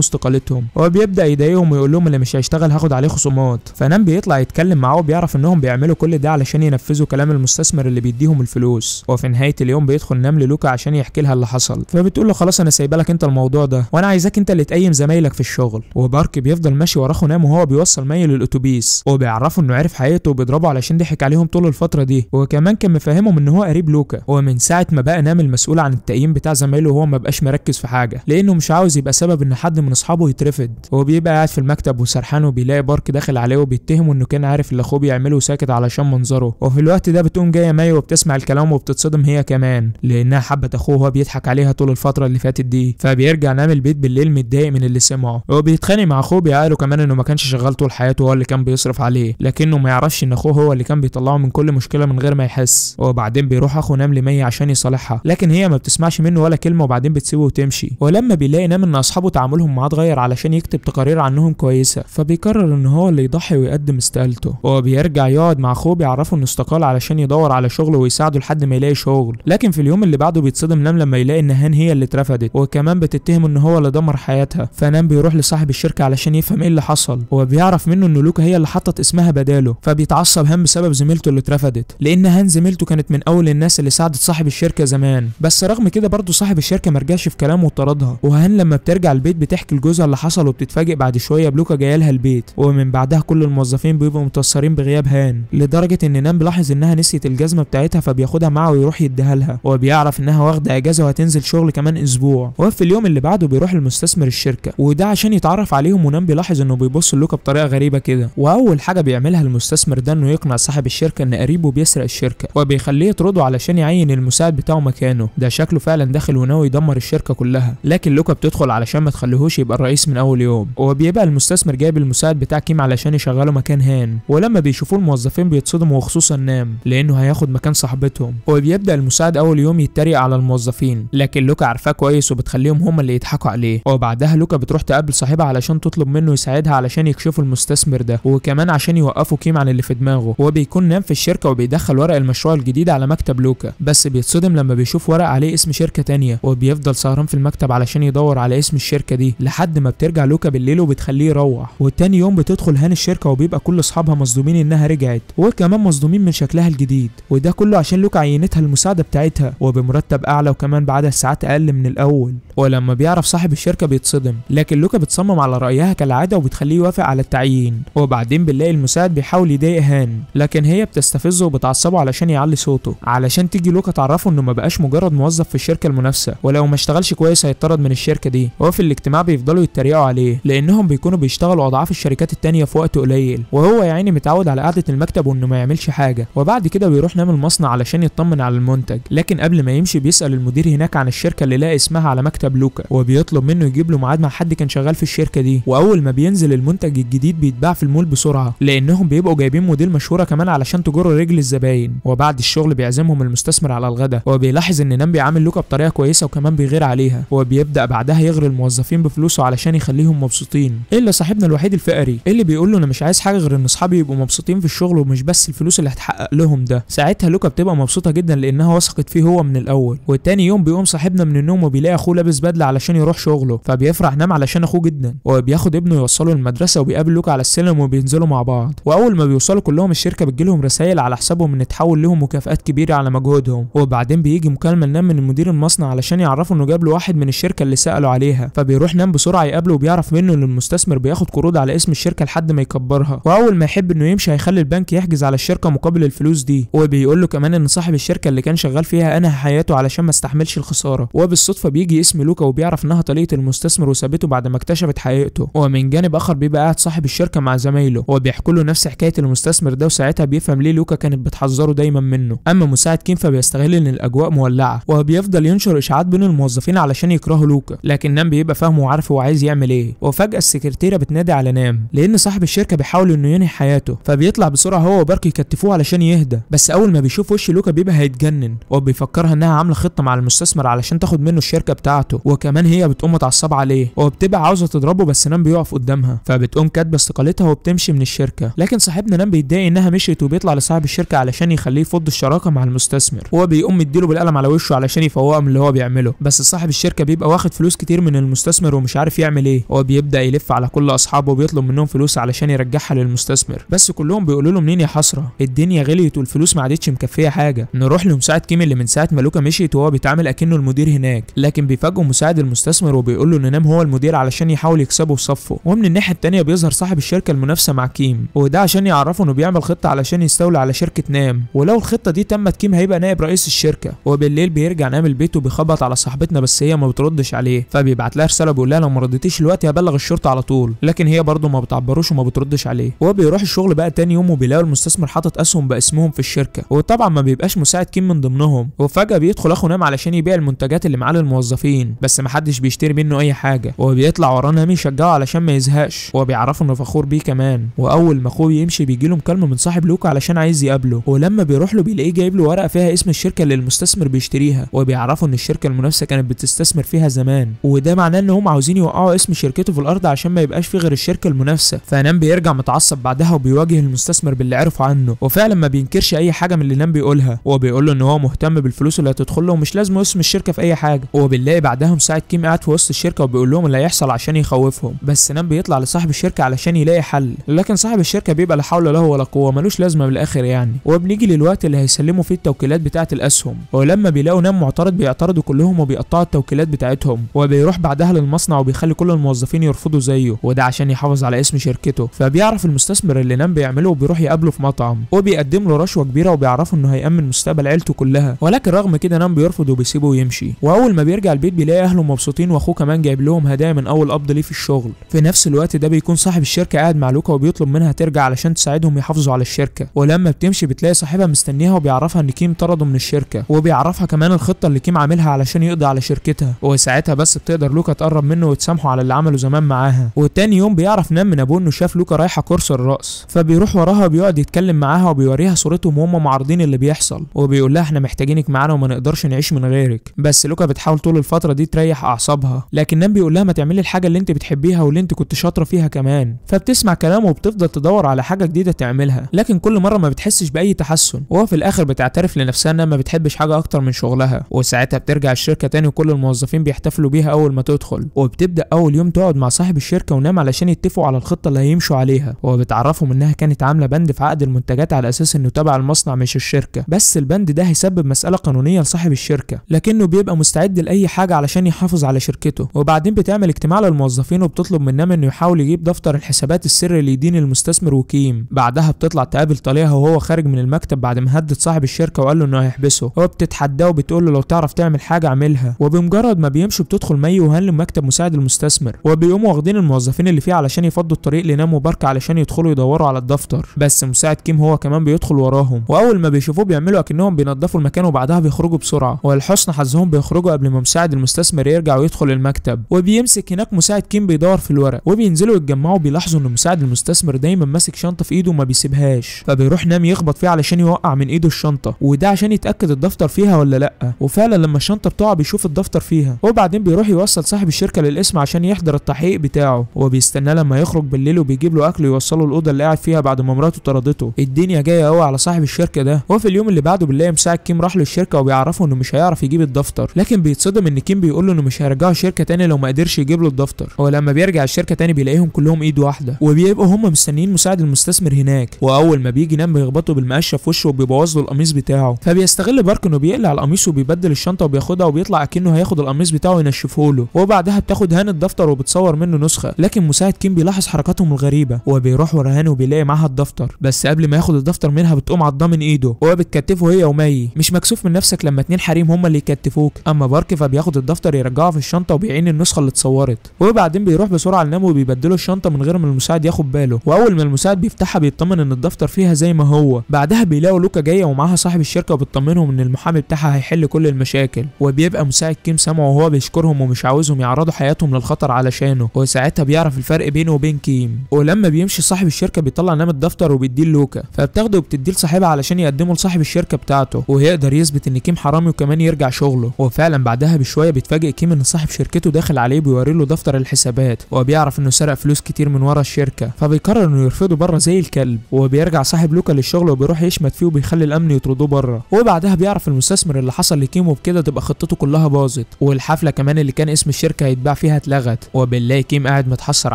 استقالتهم، هو بيبدا يضايقهم ويقول لهم اللي مش هيشتغل هاخد عليه خصومات. فنام بيطلع يتكلم معاه وبيعرف انهم بيعملوا كل ده علشان ينفذوا كلام المستثمر اللي بيديهم الفلوس. وفي نهايه اليوم بيدخل نام للوكا عشان يحكي لها اللي حصل، فبتقول له خلاص انا سايبه لك انت الموضوع ده وانا عايزاك انت اللي تقيم زمايلك في الشغل. وبارك بيفضل ماشي وراه نام وهو بيوصل مي للاتوبيس، وبيعرفوا انه عرف حقيقته وبيضربه علشان ضحك عليهم طول الفتره دي، وكمان كان مفهمهم ان هو قريب لوكا. ومن ساعه ما بقى نام المسؤول عن التقييم بتاع زمايله وهو ما بقاش مركز في حاجه لانه مش عاوز يبقى سبب ان حد من اصحابه يترفض. هو بيبقى قاعد في المكتب وسرحان وبيلاقي بارك داخل عليه وبيتهمه انه كان عارف اللي اخوه بيعمله وساكت علشان منظره. وفي الوقت ده بتقوم جايه مي وبتسمع الكلام وبتتصدم هي كمان لانها حبت اخوه وهو بيضحك عليها طول الفتره اللي فاتت دي. فبيرجع نام البيت بالليل متضايق من اللي سمعه، هو بيتخانق مع اخوه بيقاله كمان انه ما كانش شغال طول حياته هو اللي كان بيصرف عليه، لكنه ما يعرفش ان اخوه هو اللي كان بيطلعه من كل مشكله من غير ما يحس. وبعدين بيروح اخو نام لمي عشان يصالحها، لكن هي ما بتسمعش منه ولا كلمه وبعدين بتسيبه وتمشي. ولما بيلاقي نام ان اصحابه تعاملهم معاه اتغير علشان يكتب تقارير عنهم كويسه، فبيقرر ان هو اللي يضحي ويقدم استقالته. وبيرجع يقعد مع اخوه بيعرفه انه استقال علشان يدور على شغل ويساعده لحد ما يلاقي شغل. لكن في اليوم اللي بعده بيتصدم نام لما يلاقي ان هان هي اللي اترفضت وكمان بتتهم ان هو اللي دمر حياتها. فنام بيروح لصاحب الشركه علشان يفهم ايه اللي حصل، وبيعرف منه ان لوكا هي اللي حطت اسمها بداله. فبيتعصب هان بسبب زميلته اللي اترفضت لان هان زميلته كانت من اول الناس اللي ساعدت صاحب الشركه زمان، بس رغم كده برضه صاحب الشركه مرجعش في كلامه وطردها. وهان لما بترجع البيت بتحكي لجوزها اللي حصل وبتتفاجئ بعد شويه بلوكا جايه لها البيت، ومن بعدها كل الموظفين بيبقوا متاثرين بغياب هان لدرجه ان نام بيلاحظ انها نسيت الجزمه بتاعتها فبياخدها معاه ويروح يديها لها، وبيعرف انها واخده اجازه وهتنزل شغل كمان اسبوع. وفي اليوم اللي بعده بيروح المستثمر الشركه وده عشان يتعرف عليهم، ونام بيلاحظ انه بيبص لوكا بطريقه غريبه كده. واول حاجه بيعملها المستثمر ده انه يقنع صاحب الشركه ان قريبه بيسرق الشركه وبيخليه يطرده علشان يعين المساعد بتاعه مكانه. ده شكله فعلا داخل وناوي يدمر الشركه كلها، لكن لوكا بتدخل علشان ما تخليهوش يبقى الرئيس من اول يوم. وبيبقى المستثمر جايب المساعد بتاع كيم علشان يشغله مكان هان، ولما بيشوفوه الموظفين بيتصدموا وخصوصا نام لانه هياخد مكان صاحبتهم. وبيبدا المساعد اول يوم يتريق على الموظفين لكن لوكا عارفاه كويس وبتخليهم هم اللي يضحكوا عليه. وبعدها لوكا بتروح تقابل صاحبها علشان تطلب منه يساعدها علشان يكشفوا المستثمر ده وكمان عشان يوقفوا كيم عن اللي في دماغه. وبيكون نام في الشركه وبيدخل ورق المشروع الجديد على مكتب لوكا، بس بيتصدم لما بيشوف ورق عليه اسم شركه تانية، وبيفضل سهران في المكتب علشان يدور على اسم الشركه دي لحد ما بترجع لوكا بالليل وبتخليه يروح. وتاني يوم بتدخل هان الشركه وبيبقى كل اصحابها مصدومين انها رجعت وكمان مصدومين من شكلها الجديد، وده كله عشان لوكا عينتها المساعده بتاعتها وبمرتب اعلى وكمان بعدد ساعات اقل من الاول. ولما بيعرف صاحب الشركه بيتصدم، لكن لوكا بتصمم على رايها كالعاده وبتخليه يوافق على التعيين. وبعدين بنلاقي المساعد بيحاول يضايق هان لكن هي بتستفزه وبتعصبه علشان يعلي صوته علشان تيجي لوكا تعرفه انه ما بقاش مجرد موظف في الشركه المنافسه، ولو ما اشتغلش كويس هيطرد من الشركه دي. وفي الاجتماع بيفضلوا يتريقوا عليه لانهم بيكونوا بيشتغلوا اضعاف الشركات التانيه في وقت قليل، وهو يا عيني متعود على قعده المكتب وانه ما يعملش حاجه. وبعد كده بيروح نام المصنع علشان يطمن على المنتج، لكن قبل ما يمشي بيسال المدير هناك عن الشركه اللي لاقي اسمها على مكتب لوكا وبيطلب منه يجيب له ميعاد مع حد كان شغال في الشركه دي. واول ما بينزل المنتج الجديد بيتباع في المول بسرعه لانهم بيبقوا جايبين موديل مشهوره كمان علشان تجر رجل الزباين. وبعد الشغل بيعزمهم المستثمر على الغداء وبيلاحظ ان نام بيعامل لوكا بطريقه كويسه وكمان بيغير عليها، وبيبدا بعدها يغري الموظفين بفلوسه علشان يخليهم مبسوطين الا صاحبنا الوحيد الفقري اللي بيقول له انا مش عايز حاجه غير ان اصحابي يبقوا مبسوطين في الشغل ومش بس الفلوس اللي هتحقق لهم ده. ساعتها لوكا بتبقى مبسوطه جدا لانها وثقت فيه هو من الاول. وتاني يوم بيقوم صاحبنا من النوم وبيلاقي اخوه لابس بدله علشان يروح شغله، فبيفرح نام علشان اخوه جدا وبياخد ابنه يوصله المدرسه وبيقابل لوكا على السلم وبينزلوا مع بعض. واول ما بيوصلوا كلهم الشركه بتجيلهم رسائل على حسابهم ان تحول لهم مكافآت كبيره على مجهودهم. وبعدين بيجي مكالمه لنام من مدير المصنع علشان يعرفوا انه جاب له واحد من الشركه اللي سالوا عليها، فبيروح نام بسرعه يقابله وبيعرف منه ان المستثمر بياخد قروض على اسم الشركه لحد ما يكبرها، واول ما يحب انه يمشي هيخلي البنك يحجز على الشركه مقابل الفلوس دي. وبيقول له كمان ان صاحب الشركه اللي كان شغال فيها انهى حياته علشان ما استحملش الخساره. وبالصدفه بيجي اسم لوكا وبيعرف انها طليقه المستثمر وسابته بعد ما اكتشفت حقيقته. ومن جانب اخر بيبقى قاعد صاحب الشركه مع زمايله وبيحكوا له نفس حكايه المستثمر ده، وساعتها بيفهم ليه لوكا كانت بتحذره دايما منه. اما مساعد كيم فبيستغل ان الاجواء مولعه وبيفضل ينشر اشاعات بين الموظفين علشان يكرهوا لوكا، لكن نام بيبقى فاهمه وعارف هو عايز يعمل ايه. وفجاه السكرتيره بتنادي على نام لان صاحب الشركه بيحاول انه ينهي حياته، فبيطلع بسرعه هو وبارك يكتفوه علشان يهدى. بس اول ما بيشوف وش لوكا بيبقى هيتجنن وبيفكرها انها عامله خطه مع المستثمر علشان تاخد منه الشركه بتاعته، وكمان هي بتقوم متعصبه عليه وبتبقى عاوزه تضربه بس نام بيقف قدامها، فبتقوم كاتبه استقالتها وبتمشي من الشركه. لكن صاحبنا نام بيتضايق انها مشيت وبيطلع لصاحب الشركه علشان يخليه يفض الشراكه مع المستثمر. المستثمر، وهو بيقوم مديله بالقلم على وشه علشان يفوقه من اللي هو بيعمله. بس صاحب الشركه بيبقى واخد فلوس كتير من المستثمر ومش عارف يعمل ايه. هو بيبدا يلف على كل اصحابه وبيطلب منهم فلوس علشان يرجعها للمستثمر، بس كلهم بيقولوا له منين يا حسره، الدنيا غليت والفلوس ما عادتش مكفيه حاجه. نروح لمساعد كيم اللي من ساعه ما لوكا مشيت وهو بيتعامل اكنه المدير هناك، لكن بيفاجئه مساعد المستثمر وبيقول له ان نام هو المدير علشان يحاول يكسبه في صفه. ومن الناحيه التانيه بيظهر صاحب الشركه المنافسه مع كيم، وده عشان يعرفه انه بيعمل خطه علشان يستولي على شركه نام، ولو الخطه دي تمت كيم هيبقى نائب رئيس الشركه. وبالليل بيرجع نام البيت وبيخبط على صاحبتنا بس هي ما بتردش عليه، فبيبعت لها رساله بيقول لها لو ما ردتيش دلوقتي هبلغ الشرطه على طول، لكن هي برضه ما بتعبروش وما بتردش عليه. وبيروح الشغل بقى تاني يوم وبيلاقوا المستثمر حاطط اسهم باسمهم في الشركه، وطبعا ما بيبقاش مساعد كيم من ضمنهم. وفجاه بيدخل اخو نام علشان يبيع المنتجات اللي معاه للموظفين، بس محدش بيشتري منه اي حاجه. وبيطلع وراه نام يشجعه علشان ما يزهقش، وبيعرفه انه فخور بيه كمان. واول ما اخوه يمشي بيجيله مكالمه من صاحب لوكا علشان عايز يقابله، ولما بيروح له بيلاقيه جايب له ورقه فيها اسم الشركه اللي المستثمر بيشتريها، وبيعرفه ان الشركه المنافسه كانت بتستثمر فيها زمان، وده معناه ان هم عاوزين يوقعوا اسم شركته في الارض عشان ما يبقاش في غير الشركه المنافسه. فنام بيرجع متعصب بعدها وبيواجه المستثمر باللي عرفه عنه، وفعلا ما بينكرش اي حاجه من اللي نام بيقولها، وبيقول له ان هو مهتم بالفلوس اللي هتدخل له ومش لازم اسم الشركه في اي حاجه. وبنلاقي بعدها مساعد كيم قاعد في وسط الشركه وبيقول لهم اللي هيحصل عشان يخوفهم، بس نام بيطلع لصاحب الشركه علشان يلاقي حل، لكن صاحب الشركه بيبقى لا حول له ولا قوه، ملوش لازمه بالاخر يعني. وبنيجي للوقت اللي هيسلموا فيه التوكيلات بتاعه الاسهم، ولما بيلاقوا نام معترض بيعترضوا كلهم وبيقطعوا التوكيلات بتاعتهم، وبيروح بعدها للمصنع وبيخلي كل الموظفين يرفضوا زيه، وده عشان يحافظ على اسم شركته. فبيعرف المستثمر اللي نام بيعمله وبيروح يقابله في مطعم، وبيقدم له رشوه كبيره وبيعرفه انه هيأمن مستقبل عيلته كلها، ولكن رغم كده نام بيرفض وبيسيبه ويمشي. واول ما بيرجع البيت بيلاقي اهله مبسوطين واخوه كمان جايب لهم هدايا من اول قبض ليه في الشغل. في نفس الوقت ده بيكون صاحب الشركه قاعد مع لوكا وبيطلب منها ترجع علشان تساعدهم يحافظوا على الشركه، ولما بتمشي بتلاقي صاحبها مستنيها وبيعرفها ان كيم طرده من الشركه، وبيعرفها كمان الخطه اللي كيم عاملها علشان يقضي على شركتها، وساعتها بس بتقدر لوكا تقرب منه وتسامحه على اللي عمله زمان معاها. وتاني يوم بيعرف نام من ابوه انه شاف لوكا رايحه كورس الرقص، فبيروح وراها وبيقعد يتكلم معاها وبيوريها صورتهم وهم معارضين اللي بيحصل، وبيقول لها احنا محتاجينك معانا وما نقدرش نعيش من غيرك. بس لوكا بتحاول طول الفتره دي تريح اعصابها، لكن نام بيقول لها ما تعملي الحاجه اللي انت بتحبيها واللي انت كنت شاطره فيها كمان. فبتسمع كلامه وبتفضل تدور على حاجه جديده تعملها، لكن كل مره ما بتحسش باي تحسن، وفي الاخر بتعترف لنفسها انها ما بتحبش حاجه اكتر من شغلها. وساعتها بترجع الشركه تاني وكل الموظفين بيحتفلوا بيها اول ما تدخل، وبتبدا اول يوم تقعد مع صاحب الشركه ونام علشان يتفقوا على الخطه اللي هيمشوا عليها، وبتعرفهم انها كانت عامله بند في عقد المنتجات على اساس انه تبع المصنع مش الشركه، بس البند ده هيسبب مساله قانونيه لصاحب الشركه، لكنه بيبقى مستعد لاي حاجه علشان يحافظ على شركته. وبعدين بتعمل اجتماع للموظفين وبتطلب من نام انه يحاول يجيب دفتر الحسابات السري اللي يدين المستثمر وكيم. بعدها بتطلع تقابل طليقها وهو خارج من المكتب بعد ما هدد صاحب الشركه وقال له انه هيحبسه، هو بتتحداه وبتقول له لو تعرف تعمل حاجه اعملها. وبمجرد ما بيمشوا بتدخل مي وهان لمكتب مساعد المستثمر، وبيقوموا واخدين الموظفين اللي فيه علشان يفضوا الطريق لنام وبركة علشان يدخلوا يدوروا على الدفتر، بس مساعد كيم هو كمان بيدخل وراهم، واول ما بيشوفوه بيعملوا اكنهم بينظفوا المكان وبعدها بيخرجوا بسرعه، ولحسن حظهم بيخرجوا قبل ما مساعد المستثمر يرجع ويدخل المكتب. وبيمسك هناك مساعد كيم بيدور في الورق، وبينزلوا يتجمعوا بيلاحظوا ان مساعد المستثمر دايما ماسك شنطه في ايده وما بيسيبهاش، فبيروح نام يخبط فيها علشان يوقع من ايده الشنطه، وده عشان يتاكد الدفتر فيها ولا لا. وفعلا لما الشنطه بتقع بيشوف الدفتر فيها، وبعدين بيروح يوصل صاحب الشركه للقسم عشان يحضر التحقيق بتاعه، وبيستناه لما يخرج بالليل وبيجيب له اكل ويوصله الاوضه اللي قاعد فيها بعد ما مراته طردته. الدنيا جايه قوي على صاحب الشركه ده. وفي اليوم اللي بعده بنلاقي مساعد كيم راح للشركه وبيعرفه انه مش هيعرف يجيب الدفتر، لكن بيتصدم ان كيم بيقول له انه مش هيرجعه الشركه تاني لو ما قدرش يجيب له الدفتر. ولما بيرجع الشركه تاني بيلاقيهم كلهم ايد واحده، وبيبقوا هم مستنيين مساعد المستثمر هناك، واول ما بيجي نام بيخبطوا بالمقشه في وشه وبيبوظ له القميص بتاعه، فبيستغل بارك انه بيقلع القميص وبيبدل الشنطه وبياخدها وبيطلع اكنه هياخد القميص بتاعه وينشفه له، وبعدها بتاخد هان الدفتر وبتصور منه نسخه، لكن مساعد كيم بيلاحظ حركاتهم الغريبه وبيروح ورا هان وبيلاقي معاها الدفتر، بس قبل ما ياخد الدفتر منها بتقوم عضاه من ايده وهو بتكتفه هي ومي. مش مكسوف من نفسك لما اتنين حريم هما اللي يكتفوك؟ اما بارك فبياخد الدفتر يرجعه في الشنطه وبيعين النسخه اللي اتصورت، وبعدين بيروح بسرعه لنام وبيبدلوا الشنطه من غير ما المساعد ياخد باله، واول ما المساعد بيفتحها بيطمن ان الدفتر فيها زي ما هو. بعدها بيلاقوا لوكا جايه ومعاها صاحب الشركه وبتطمنهم ان المحامي بتاعها هيحل كل المشاكل، وبيبقى مساعد كيم سامعه وهو بيشكرهم ومش عاوزهم يعرضوا حياتهم للخطر علشانه، وساعتها بيعرف الفرق بينه وبين كيم. ولما بيمشي صاحب الشركه بيطلع نام الدفتر وبيديه لوكا، فبتاخده وبتديه لصاحبها علشان يقدمه لصاحب الشركه بتاعته ويقدر يثبت ان كيم حرامي وكمان يرجع شغله. وفعلا بعدها بشويه بيتفاجئ كيم ان صاحب شركته داخل عليه بيوري له دفتر الحسابات، وبيعرف انه سرق فلوس كتير من ورا الشركه، فبيقرر انه يرفضه بره زي الكلب. وبيرجع صاحب لوكا للشغل وبيروح يشمت فيه وبيخلي الامن يطردوه بره. بره. وبعدها بيعرف المستثمر اللي حصل لكيم، وبكده تبقى خطته كلها باظت، والحفله كمان اللي كان اسم الشركه هيتباع فيها اتلغت. وبنلاقي كيم قاعد متحسر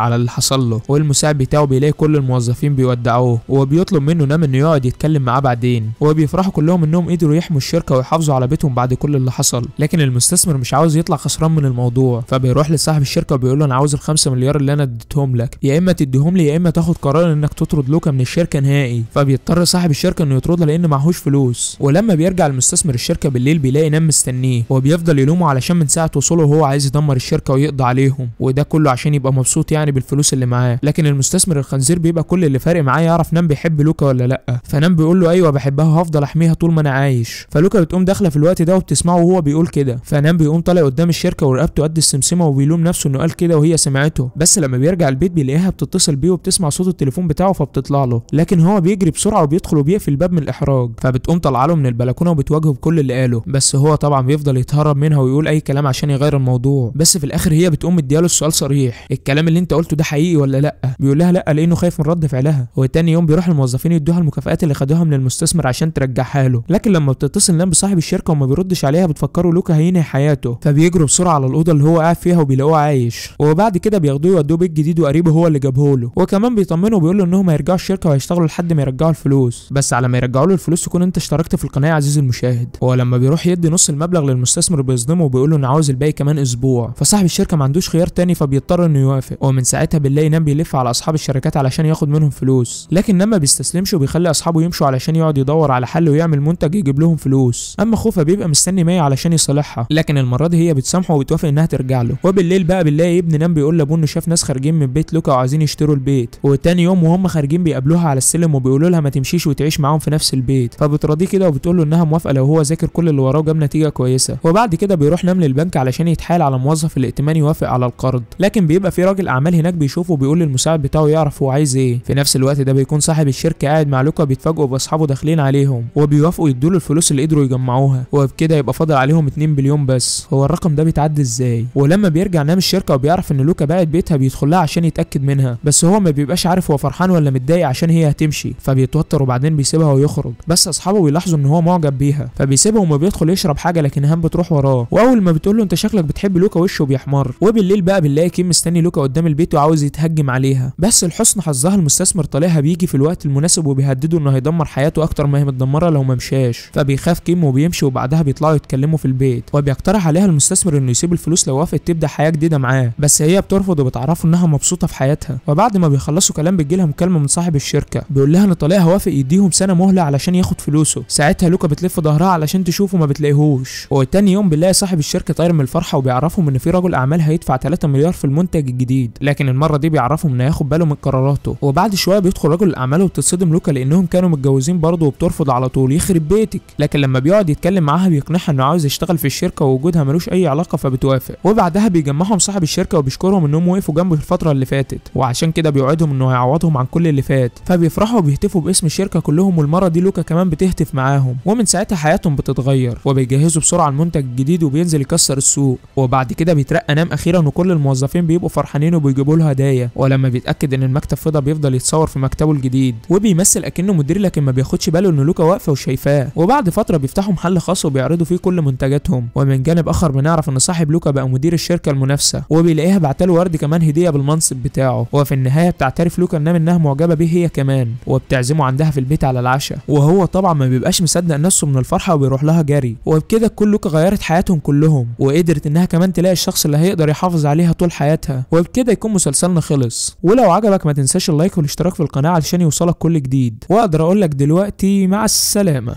على اللي حصل له، والمساعد بتاعه بيلاقي كل الموظفين بيودعوه، وبيطلب منه نام انه يقعد يتكلم معاه بعدين. وبيفرحوا كلهم انهم قدروا يحموا الشركه ويحافظوا على بيتهم بعد كل اللي حصل. لكن المستثمر مش عاوز يطلع خسران من الموضوع، فبيروح لصاحب الشركه وبيقول له انا عاوز ال5 مليار اللي انا اديتهم لك، يا اما تديهم لي يا اما تاخد قرار انك تطرد لوكا من الشركه نهائي. فبيضطر صاحب الشركه انه يطردها لان معهوش فلوس. ولما بيرجع المستثمر الشركه بالليل بيلاقي نام مستنيه، وبيفضل يلومه علشان من ساعه وصوله وهو عايز يدمر الشركه ويقضي عليهم، وده كله عشان يبقى مبسوط يعني بالفلوس اللي معاه. لكن المستثمر الخنزير بيبقى كل اللي فارق معاه يعرف نام بيحب لوكا ولا لا. فنام بيقول له ايوه بحبها وهفضل احميها طول ما انا عايش. فلوكا بتقوم داخله في الوقت ده وبتسمعه وهو بيقول كده. فنام بيقوم طالع قدام الشركه ورقبته قد السمسمه، وبيلوم نفسه انه قال كده وهي سمعته. بس لما بيرجع البيت بيلاقيها بتتصل بيه وبتسمع صوت التليفون بتاعه فبتطلع له، لكن هو بيجري بسرعه وبيدخل وبيقفل الباب من الاحراج. فبتقوم طالعه له من البلكونه وبتواجهه بكل اللي قاله، بس هو طبعا بيفضل يتهرب منها ويقول اي كلام عشان يغير الموضوع. بس في الاخر هي بتقوم مدياله السؤال صريح، الكلام اللي انت قلته ده حقيقي ولا لا؟ بيقول لها لا لانه خايف من رد فعلها. وتاني يوم بيروح الموظفين يدوها المكافآت اللي خدوها من المستثمر عشان ترجعها له. لكن لما بتتصل نام بصاحب الشركه وما بيردش عليها بتفكروا لوكا هينهي حياته، فبيجروا بسرعه على الاوضه اللي هو قاعد فيها وبيلاقوه عايش. وبعد كده بياخدوه يودوه بيت جديد وقريبه هو اللي جابه له، وكمان بيطمنه وبيقول له انهم هيرجعوا الشركه وهيشتغلوا لحد ما يرجعوا الفلوس. بس على ما يرجعوا له الفلوس تكون انت اشتركت في القناه يا عزيزي المشاهد. ولما بيروح يدي نص المبلغ للمستثمر بيصدمه وبيقول له انا عاوز الباقي كمان اسبوع. فصاحب الشركه ما عندوش خيار تاني فبيضطر انه يوافق. ومن ساعتها بنلاقي نام بيلف على اصحاب الشركات علشان ياخد منهم فلوس، لكن نام ما بيستسلمش وبيخلي اصحابه يمشوا علشان يقعد يدور على حل ويعمل منتج يجيب لهم فلوس. اما خوفه بيبقى مستني مي علشان يصالحها، لكن المره دي هي بتسامحه وبتوافق انها ترجع له. وبالليل بقى بنلاقي ابن نام بيقول لابوه انه شاف ناس خارجين من بيت لوكا وعايزين يشتروا البيت. وتاني يوم وهم خارجين بيقابلوها على السلم وبيقولوا لها ما تمشيش وتعيش معاهم في نفس البيت. فبتراضيه كده وبتقول له انها موافقه لو هو ذاكر كل اللي وراه وجاب نتيجه كويسه. وبعد كده بيروح نام للبنك علشان يتحايل على موظف الائتمان يوافق على القرض، لكن بيبقى في راجل اعمال هناك بيشوفه وبيقول للمساعد بتاعه يعرف هو عايز ايه. في نفس الوقت ده بيكون صاحب الشركه قاعد مع لوكا بيتفاجئوا باصحابه داخلين عليهم وبيوافقوا يدوا له الفلوس اللي قدروا يجمعوها، وبكده يبقى فاضل عليهم 2 بليون بس. هو الرقم ده بيتعدى ازاي؟ ولما بيرجع نام الشركه وبيعرف ان لوكا باعت بيتها بيدخل لها عشان يتاكد منها، بس هو ما بيبقاش عارف هو فرحان ولا متضايق عشان هي هتمشي، فبيتوتر وبعدين بيسيبها ويخرج. بس اصحابه بيلاحظوا ان هو معجب بيها فبيسيبهم وبيدخل يشرب حاجه، لكن هام بتروح وراه، واول ما بتقول له انت شكلك بتحب لوكا وشه بيحمر. وبالليل بقى بنلاقي كيم مستني لوكا قدام البيت وعاوز يتهجم عليها، بس لحسن حظها المستثمر طالعها بيجي في الوقت المناسب وبيهدده انه هيدمر حياته اكتر ما هي متدمره لو ما مشاش. فبيخاف كيم وبيمشي، وبعدها بيطلعوا يتكلموا في البيت، وبيقترح عليها المستثمر انه يسيب الفلوس لو وافقت تبدا حياه جديده معاه، بس هي بترفض وبتعرفه انها مبسوطه في حياتها. وبعد ما بيخلصوا كلام بتجيلها مكالمه من صاحب الشركه بيقول لها ان طليقها وافق يديهم سنه مهله علشان ياخد فلوسه. ساعتها لوكا بتلف ظهرها علشان تشوفه ما بتلاقيهوش. وتاني يوم بنلاقي صاحب الشركه طاير من الفرحه وبيعرفهم ان في رجل اعمال هيدفع 3 مليار في المنتج الجديد، لكن المره دي بيعرفهم انه هياخد باله من قراراته. وبعد شويه بيدخل رجل الاعمال وبتتصدم لوكا لانهم كانوا متجوزين برضه وبترفض على طول يخرب بيتك، لكن لما بيقعد يتكلم معاها بيقنعها انه عاوز يشتغل في الشركه ووجودها ملوش اي علاقه فبتوافق. وبعدها بيجمعهم صاحب الشركه وبيشكرهم انهم وقفوا جنبه في الفتره اللي فاتت، وعشان كده بيوعدهم انه هيعوضهم عن كل اللي فات. فبيفرحوا وبيهتفوا باسم الشركه كلهم، والمره دي لوكا كمان بتهتف معاهم. ومن ساعتها حياتهم بتتغير وبيجهزوا بسرعه المنتج الجديد وبينزل يكسر السوق. وبعد كده بيترقى نام اخيرا وكل الموظفين بيبقوا فرحانين وبيجيبوا له هدايا. ولما بيتاكد ان المكتب فضى بيفضل يتصور في مكتبه الجديد وبيمثل اكنه مدير، لكن ما بياخدش باله ان لوكا واقفه وشايفاه. وبعد فتره بيفتحوا محل خاص وبيعرضوا فيه كل منتجاتهم. ومن جانب اخر بنعرف ان صاحب لوكا بقى مدير الشركه المنافسه، وبيلاقيها بعتله ورد كمان هديه بالمنصب بتاعه. وفي النهايه بتعترف لوكا انها معجبه بيه هي كمان، وبتعزمه عندها في البيت على العشاء. وهو طبعا ما بيبقاش مصدق نفسه من الفرحه وبيروح لها جري. وبكده كل لوكا غيرت حياتهم كلهم، وقدرت انها كمان تلاقي الشخص اللي هيقدر يحافظ عليها طول حياتها. وبكده يكون مسلسلنا خلص. ولو عجبك ما تنساش اللايك والاشتراك في القناه علشان يوصلك كل جديد. واقدر اقول لك دلوقتي مع السلامه.